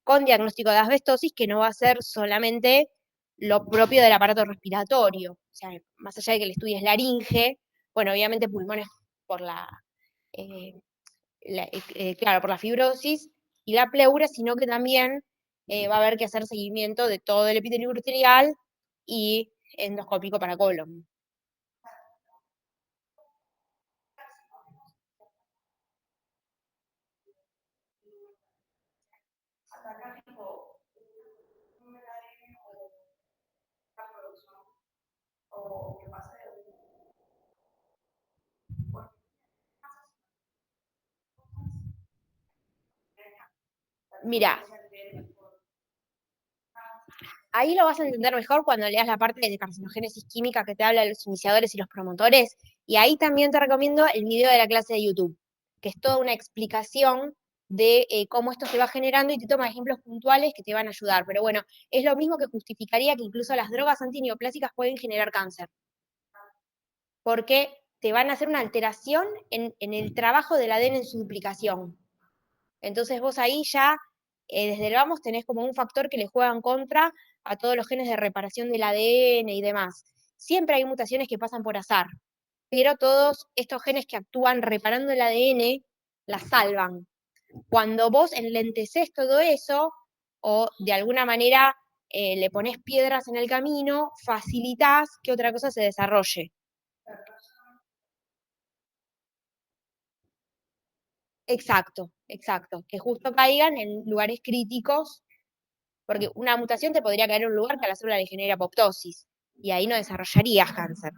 con diagnóstico de asbestosis, que no va a ser solamente lo propio del aparato respiratorio. O sea, más allá de que el estudio es laringe, bueno, obviamente pulmones por eh, claro, por la fibrosis y la pleura, sino que también va a haber que hacer seguimiento de todo el epitelio urterial y endoscópico para colon. Mira, ahí lo vas a entender mejor cuando leas la parte de carcinogénesis química que te habla de los iniciadores y los promotores. Y ahí también te recomiendo el video de la clase de YouTube, que es toda una explicación de cómo esto se va generando y te toma ejemplos puntuales que te van a ayudar. Pero bueno, es lo mismo que justificaría que incluso las drogas antineoplásicas pueden generar cáncer. Porque te van a hacer una alteración en el trabajo del ADN en su duplicación. Entonces vos ahí ya, desde el vamos, tenés como un factor que le juega en contra a todos los genes de reparación del ADN y demás. Siempre hay mutaciones que pasan por azar, pero todos estos genes que actúan reparando el ADN la salvan. Cuando vos enlenteces todo eso, o de alguna manera le pones piedras en el camino, facilitas que otra cosa se desarrolle. Exacto, exacto. Que justo caigan en lugares críticos, porque una mutación te podría caer en un lugar que a la célula le genera apoptosis, y ahí no desarrollarías cáncer.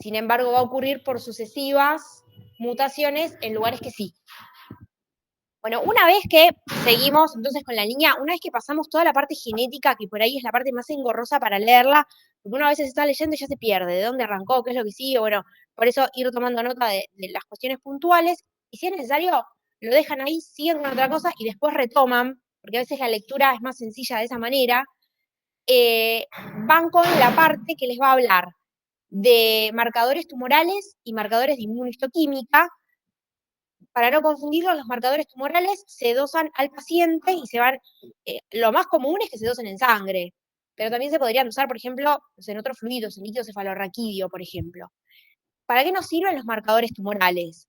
Sin embargo, va a ocurrir por sucesivas mutaciones en lugares que sí. Bueno, una vez que seguimos entonces con la línea, una vez que pasamos toda la parte genética, que por ahí es la parte más engorrosa para leerla, porque una vez se está leyendo y ya se pierde, de dónde arrancó, qué es lo que sigue, bueno, por eso ir tomando nota de las cuestiones puntuales, y si es necesario, lo dejan ahí, siguen con otra cosa y después retoman, porque a veces la lectura es más sencilla de esa manera, van con la parte que les va a hablar de marcadores tumorales y marcadores de inmunohistoquímica. Para no confundirlos, los marcadores tumorales se dosan al paciente y se van, lo más común es que se dosen en sangre, pero también se podrían usar, por ejemplo, en otros fluidos, en líquido cefalorraquídeo, por ejemplo. ¿Para qué nos sirven los marcadores tumorales?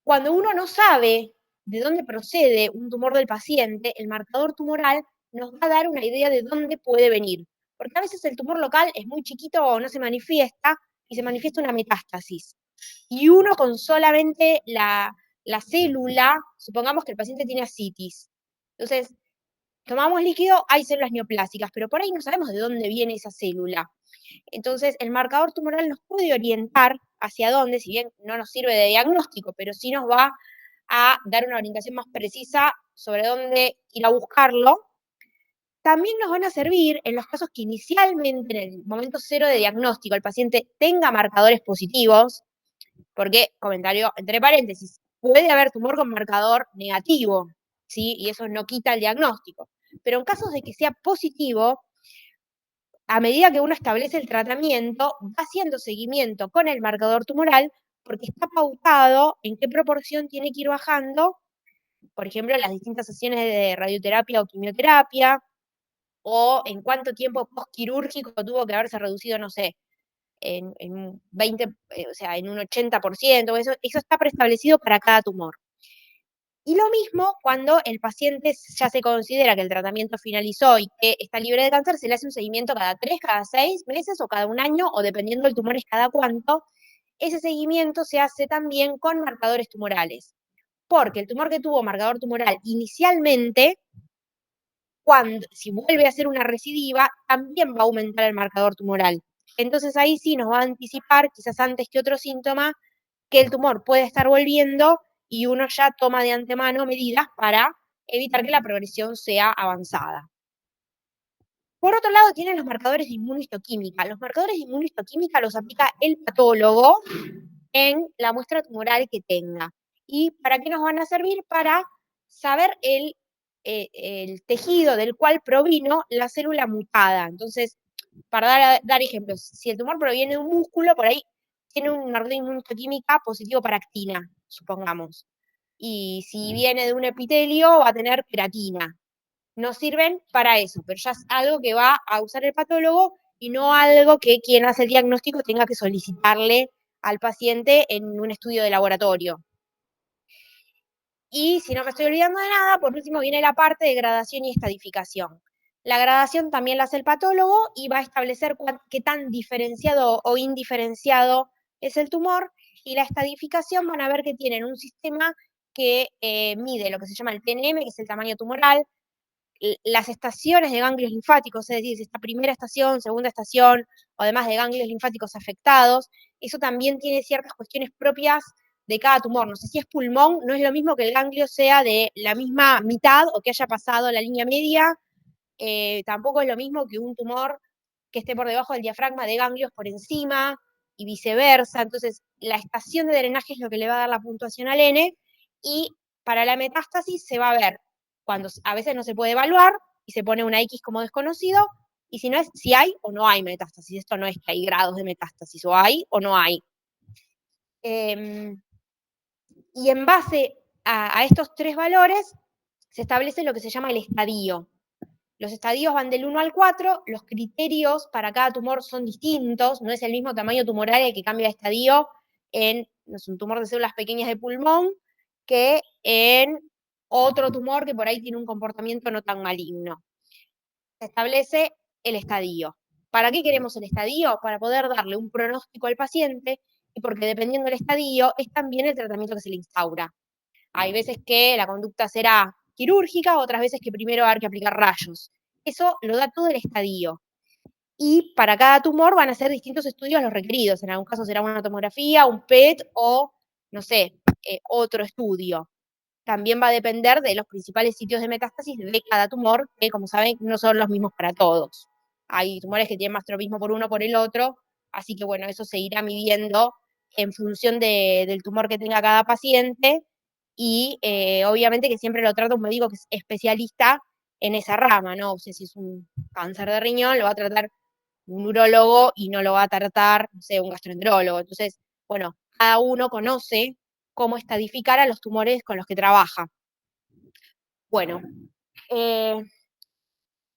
Cuando uno no sabe de dónde procede un tumor del paciente, el marcador tumoral nos va a dar una idea de dónde puede venir. Porque a veces el tumor local es muy chiquito o no se manifiesta y se manifiesta una metástasis. Y uno con solamente la célula, supongamos que el paciente tiene ascitis. Entonces, tomamos líquido, hay células neoplásicas, pero por ahí no sabemos de dónde viene esa célula. Entonces, el marcador tumoral nos puede orientar hacia dónde, si bien no nos sirve de diagnóstico, pero sí nos va a dar una orientación más precisa sobre dónde ir a buscarlo. También nos van a servir en los casos que inicialmente, en el momento cero de diagnóstico, el paciente tenga marcadores positivos, porque, comentario entre paréntesis, puede haber tumor con marcador negativo, ¿sí? Y eso no quita el diagnóstico. Pero en casos de que sea positivo, a medida que uno establece el tratamiento, va haciendo seguimiento con el marcador tumoral, porque está pautado en qué proporción tiene que ir bajando, por ejemplo, las distintas sesiones de radioterapia o quimioterapia, o en cuánto tiempo postquirúrgico tuvo que haberse reducido, no sé, en un 20, o sea, en un 80%, eso está preestablecido para cada tumor. Y lo mismo cuando el paciente ya se considera que el tratamiento finalizó y que está libre de cáncer, se le hace un seguimiento cada 3, cada 6 meses o cada un año, o dependiendo del tumor es cada cuánto. Ese seguimiento se hace también con marcadores tumorales, porque el tumor que tuvo marcador tumoral inicialmente, si vuelve a ser una recidiva, también va a aumentar el marcador tumoral. Entonces ahí sí nos va a anticipar, quizás antes que otro síntoma, que el tumor puede estar volviendo y uno ya toma de antemano medidas para evitar que la progresión sea avanzada. Por otro lado, tienen los marcadores de inmunohistoquímica. Los marcadores de inmunohistoquímica los aplica el patólogo en la muestra tumoral que tenga. ¿Y para qué nos van a servir? Para saber el tejido del cual provino la célula mutada. Entonces, para dar ejemplos, si el tumor proviene de un músculo, por ahí tiene un marcador de inmunohistoquímica positivo para actina, supongamos. Y si viene de un epitelio, va a tener queratina. Nos sirven para eso, pero ya es algo que va a usar el patólogo y no algo que quien hace el diagnóstico tenga que solicitarle al paciente en un estudio de laboratorio. Y si no me estoy olvidando de nada, por último viene la parte de gradación y estadificación. La gradación también la hace el patólogo y va a establecer qué tan diferenciado o indiferenciado es el tumor, y la estadificación van a ver que tienen un sistema que mide lo que se llama el TNM, que es el tamaño tumoral, las estaciones de ganglios linfáticos, es decir, si esta primera estación, segunda estación, o además de ganglios linfáticos afectados, eso también tiene ciertas cuestiones propias de cada tumor. No sé si es pulmón, no es lo mismo que el ganglio sea de la misma mitad o que haya pasado la línea media, tampoco es lo mismo que un tumor que esté por debajo del diafragma de ganglios por encima y viceversa. Entonces, la estación de drenaje es lo que le va a dar la puntuación al N, y para la metástasis se va a ver cuando a veces no se puede evaluar y se pone una X como desconocido, y si no es si hay o no hay metástasis. Esto no es que hay grados de metástasis, o hay o no hay. Y en base a estos tres valores se establece lo que se llama el estadio. Los estadios van del 1 al 4, los criterios para cada tumor son distintos, no es el mismo tamaño tumoral el que cambia de estadio en un tumor de células pequeñas de pulmón que en otro tumor que por ahí tiene un comportamiento no tan maligno. Se establece el estadio. ¿Para qué queremos el estadio? Para poder darle un pronóstico al paciente, y porque dependiendo del estadio es también el tratamiento que se le instaura. Hay veces que la conducta será quirúrgica, otras veces que primero va a haber que aplicar rayos. Eso lo da todo el estadio. Y para cada tumor van a ser distintos estudios los requeridos. En algún caso será una tomografía, un PET o, no sé, otro estudio. También va a depender de los principales sitios de metástasis de cada tumor, que como saben no son los mismos para todos. Hay tumores que tienen más tropismo por uno o por el otro, así que bueno, eso se irá midiendo en función del tumor que tenga cada paciente, y obviamente que siempre lo trata un médico que es especialista en esa rama, ¿no? O sea, si es un cáncer de riñón, lo va a tratar un urólogo y no lo va a tratar, no sé, un gastroenterólogo. Entonces, bueno, cada uno conoce cómo estadificar a los tumores con los que trabaja. Bueno,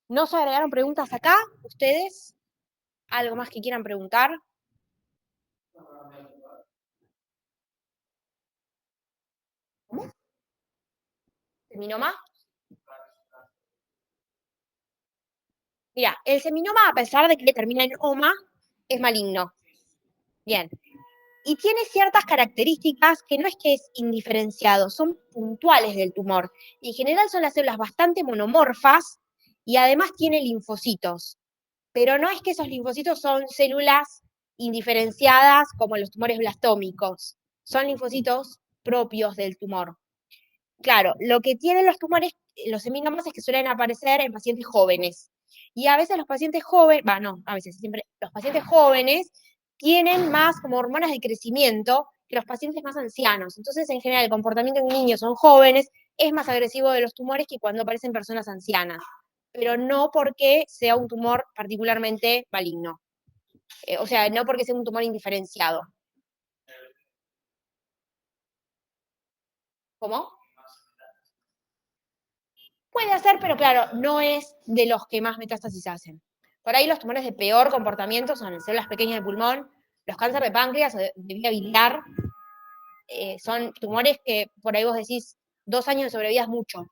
¿no se agregaron preguntas acá? ¿Ustedes? ¿Algo más que quieran preguntar? ¿Cómo? ¿Seminoma? Mira, el seminoma, a pesar de que termina en oma, es maligno. Bien. Y tiene ciertas características que no es que es indiferenciado, son puntuales del tumor. Y en general son las células bastante monomorfas y además tiene linfocitos. Pero no es que esos linfocitos son células indiferenciadas como los tumores blastómicos. Son linfocitos propios del tumor. Claro, lo que tienen los tumores, los seminomas, es que suelen aparecer en pacientes jóvenes. Y a veces los pacientes jóvenes, a veces siempre, los pacientes jóvenes tienen más como hormonas de crecimiento que los pacientes más ancianos. Entonces, en general, el comportamiento en niños son jóvenes es más agresivo de los tumores que cuando aparecen personas ancianas, pero no porque sea un tumor particularmente maligno. O sea, no porque sea un tumor indiferenciado. ¿Cómo? Puede hacer, pero claro, no es de los que más metástasis hacen. Por ahí los tumores de peor comportamiento son en células pequeñas de pulmón, los cánceres de páncreas o de vía biliar, son tumores que por ahí vos decís 2 años de sobrevida es mucho.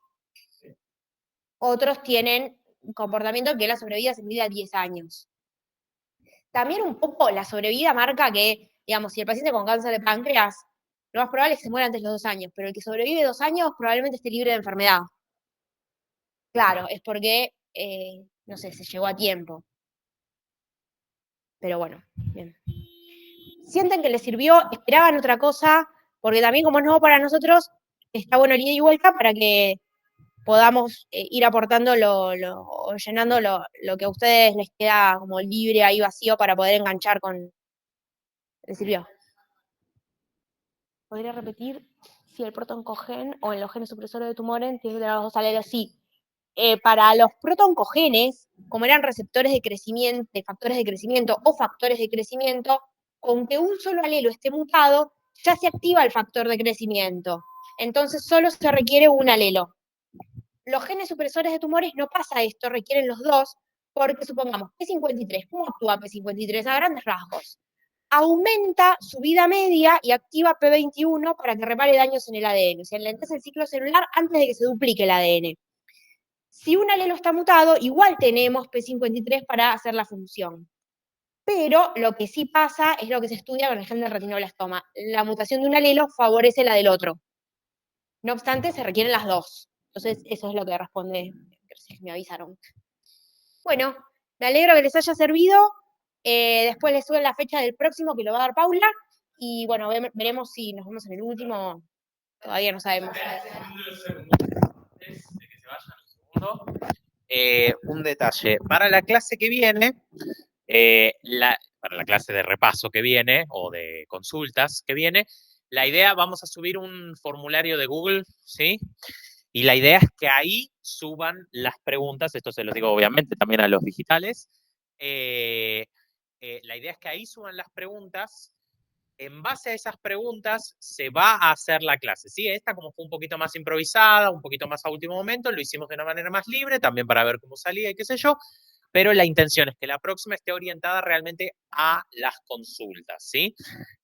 Otros tienen un comportamiento que la sobrevida se mide a 10 años. También un poco la sobrevida marca que, digamos, si el paciente con cáncer de páncreas, lo más probable es que se muera antes de los 2 años, pero el que sobrevive 2 años probablemente esté libre de enfermedad. Claro, es porque, no sé, se llegó a tiempo. Pero bueno, bien. ¿Sienten que les sirvió? ¿Esperaban otra cosa? Porque también como es nuevo para nosotros, está bueno el ida y vuelta para que podamos ir aportando o llenando lo que a ustedes les queda como libre ahí vacío para poder enganchar con... ¿Le sirvió? ¿Podría repetir si el protoncogen o en los genes supresores de tumores tiene los dos alelos? Sí. Para los protoncogenes, como eran receptores de crecimiento, de factores de crecimiento o factores de crecimiento, con que un solo alelo esté mutado, ya se activa el factor de crecimiento. Entonces solo se requiere un alelo. Los genes supresores de tumores no pasa esto, requieren los dos, porque supongamos P53, ¿cómo actúa P53 a grandes rasgos? Aumenta su vida media y activa P21 para que repare daños en el ADN, o sea, enlentece el ciclo celular antes de que se duplique el ADN. Si un alelo está mutado, igual tenemos P53 para hacer la función. Pero lo que sí pasa es lo que se estudia con el gen del retinoblastoma. La mutación de un alelo favorece la del otro. No obstante, se requieren las dos. Entonces, eso es lo que responde, me avisaron. Bueno, me alegro que les haya servido. Después les suben la fecha del próximo que lo va a dar Paula. Y bueno, veremos si nos vemos en el último. Todavía no sabemos.
Un detalle. Para la clase que viene, para la clase de repaso que viene o de consultas que viene, la idea, vamos a subir un formulario de Google, ¿sí? Y la idea es que ahí suban las preguntas, esto se lo digo obviamente también a los digitales, la idea es que ahí suban las preguntas. En base a esas preguntas se va a hacer la clase, ¿sí? Esta como fue un poquito más improvisada, un poquito más a último momento, lo hicimos de una manera más libre, también para ver cómo salía y qué sé yo, pero la intención es que la próxima esté orientada realmente a las consultas, ¿sí?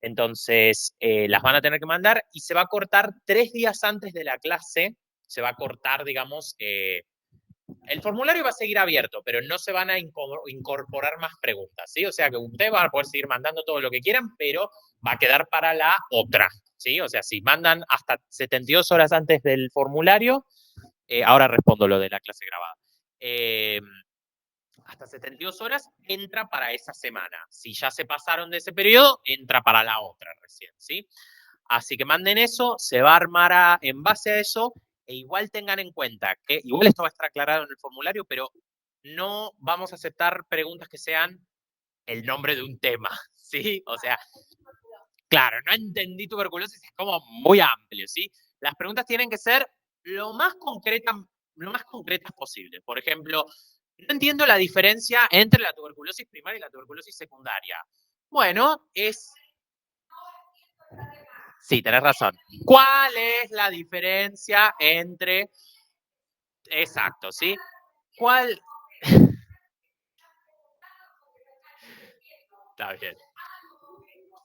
Entonces, las van a tener que mandar y se va a cortar 3 días antes de la clase, se va a cortar, digamos, el formulario va a seguir abierto, pero no se van a incorporar más preguntas, ¿sí? O sea que ustedes van a poder seguir mandando todo lo que quieran, pero va a quedar para la otra, ¿sí? O sea, si mandan hasta 72 horas antes del formulario, ahora respondo lo de la clase grabada, hasta 72 horas entra para esa semana. Si ya se pasaron de ese periodo, entra para la otra recién, ¿sí? Así que manden eso, se va a armar en base a eso, e igual tengan en cuenta que, igual esto va a estar aclarado en el formulario, pero no vamos a aceptar preguntas que sean el nombre de un tema, ¿sí? O sea, claro, no entendí tuberculosis, es como muy amplio, ¿sí? Las preguntas tienen que ser lo más concretas posible. Por ejemplo, no entiendo la diferencia entre la tuberculosis primaria y la tuberculosis secundaria. Bueno, sí, tenés razón. ¿Cuál es la diferencia entre... Exacto, ¿sí? ¿Cuál? Está bien.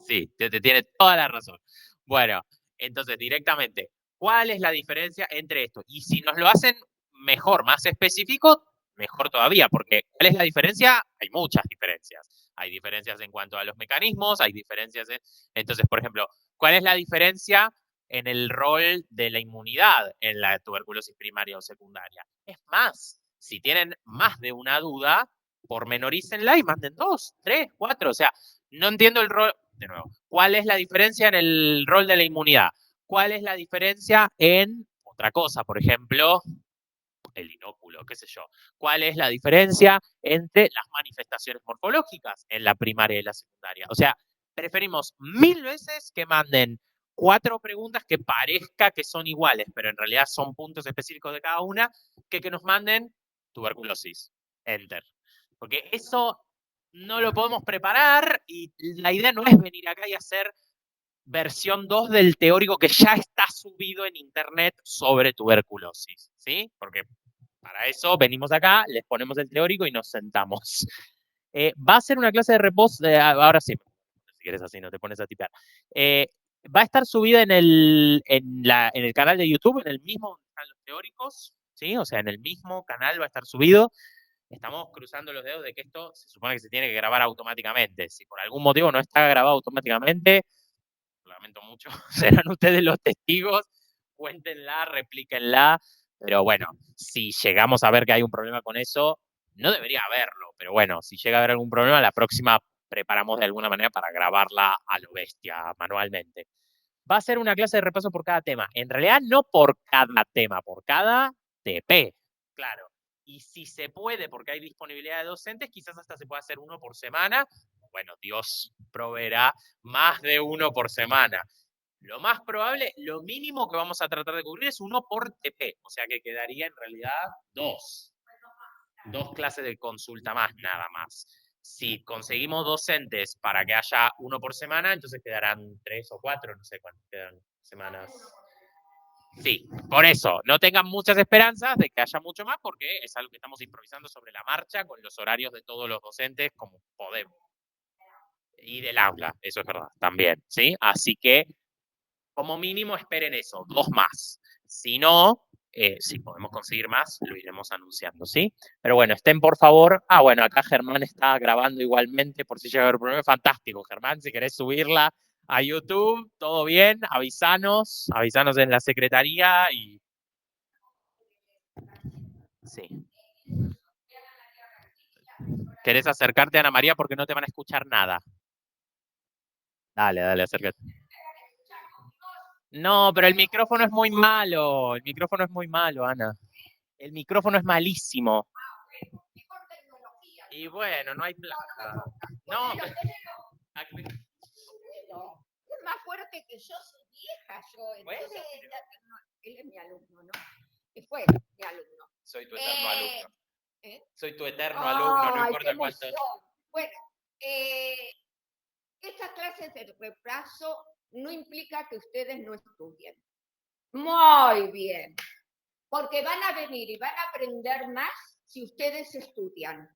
Sí, te tiene toda la razón. Bueno, entonces directamente, ¿cuál es la diferencia entre esto? Y si nos lo hacen mejor, más específico, mejor todavía, porque ¿cuál es la diferencia? Hay muchas diferencias. Hay diferencias en cuanto a los mecanismos, hay diferencias en... Entonces, por ejemplo, ¿cuál es la diferencia en el rol de la inmunidad en la tuberculosis primaria o secundaria? Es más, si tienen más de una duda, pormenorícenla y manden 2, 3, 4, o sea, no entiendo el rol, de nuevo, ¿cuál es la diferencia en el rol de la inmunidad? ¿Cuál es la diferencia en otra cosa? Por ejemplo, el inóculo, qué sé yo. ¿Cuál es la diferencia entre las manifestaciones morfológicas en la primaria y la secundaria? O sea, preferimos 1000 veces que manden 4 preguntas que parezca que son iguales, pero en realidad son puntos específicos de cada una, que nos manden tuberculosis. Enter. Porque eso no lo podemos preparar y la idea no es venir acá y hacer versión 2 del teórico que ya está subido en internet sobre tuberculosis, ¿sí? Porque para eso venimos acá, les ponemos el teórico y nos sentamos. Va a ser una clase de reposo, ahora sí, si quieres así, no te pones a tipear. Va a estar subida en el canal de YouTube, en el mismo donde están los teóricos, ¿sí? O sea, en el mismo canal va a estar subido. Estamos cruzando los dedos de que esto se supone que se tiene que grabar automáticamente. Si por algún motivo no está grabado automáticamente, lo lamento mucho, serán ustedes los testigos, cuéntenla, replíquenla, pero bueno, si llegamos a ver que hay un problema con eso, no debería haberlo, pero bueno, si llega a haber algún problema, la próxima preparamos de alguna manera para grabarla a lo bestia, manualmente. Va a ser una clase de repaso por cada tema. En realidad no por cada tema, por cada TP, claro. Y si se puede, porque hay disponibilidad de docentes, quizás hasta se pueda hacer 1 por semana. Bueno, Dios proveerá más de 1 por semana. Lo más probable, lo mínimo que vamos a tratar de cubrir es 1 por TP, o sea que quedaría en realidad 2. 2 clases de consulta más, nada más. Si conseguimos docentes para que haya 1 por semana, entonces quedarán 3 o 4, no sé cuántas quedan semanas. Sí, por eso, no tengan muchas esperanzas de que haya mucho más, porque es algo que estamos improvisando sobre la marcha con los horarios de todos los docentes como podemos. Y del aula, eso es verdad, también, ¿sí? Así que, como mínimo, esperen eso, 2 más. Si no, si podemos conseguir más, lo iremos anunciando, ¿sí? Pero bueno, estén por favor. Ah, bueno, acá Germán está grabando igualmente, por si llega a haber problema. Fantástico, Germán, si querés subirla a YouTube, todo bien, avísanos en la secretaría y... Sí. ¿Querés acercarte a Ana María porque no te van a escuchar nada? Dale, acércate. No, pero el micrófono es muy malo. El micrófono es muy malo, Ana. El micrófono es malísimo. Y bueno, no hay plata. No,
es más fuerte que yo, soy vieja yo. Entonces, él es mi alumno, ¿no? Y fue mi alumno.
Soy tu eterno alumno. Soy tu eterno
Ay,
alumno, no
qué
importa cuánto.
emoción. Bueno, estas clases de reemplazo no implica que ustedes no estudien. Muy bien. Porque van a venir y van a aprender más si ustedes estudian.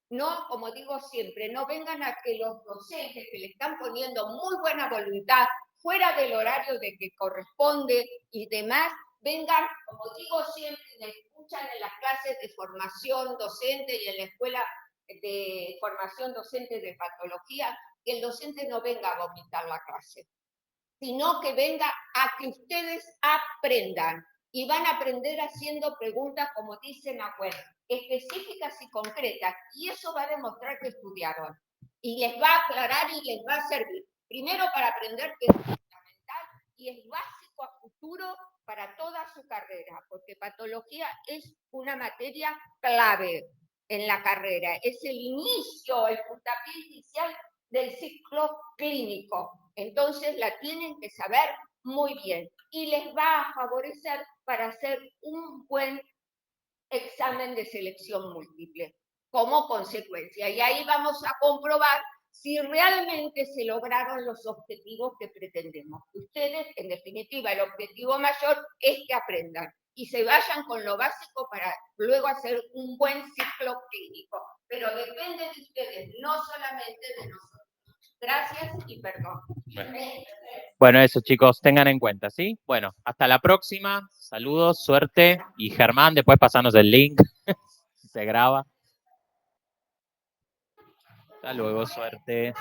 No, como digo siempre, no vengan a que los docentes que le están poniendo muy buena voluntad fuera del horario de que corresponde y demás, vengan, como digo siempre, me escuchan en las clases de formación docente y en la escuela de formación docente de patología, que el docente no venga a vomitar la clase, sino que venga a que ustedes aprendan. Y van a aprender haciendo preguntas, como dicen abuelos, específicas y concretas, y eso va a demostrar que estudiaron. Y les va a aclarar y les va a servir. Primero para aprender que es fundamental y es básico a futuro para toda su carrera, porque patología es una materia clave en la carrera. Es el inicio, el puntapié inicial del ciclo clínico. Entonces la tienen que saber muy bien y les va a favorecer para hacer un buen examen de selección múltiple como consecuencia. Y ahí vamos a comprobar si realmente se lograron los objetivos que pretendemos. Ustedes, en definitiva, el objetivo mayor es que aprendan y se vayan con lo básico para luego hacer un buen ciclo clínico. Pero depende de ustedes, no solamente de nosotros. Gracias y perdón.
Bueno, eso chicos, tengan en cuenta, ¿sí? Bueno, hasta la próxima. Saludos, suerte. Y Germán, después pasanos el link. Se graba. Hasta luego, suerte.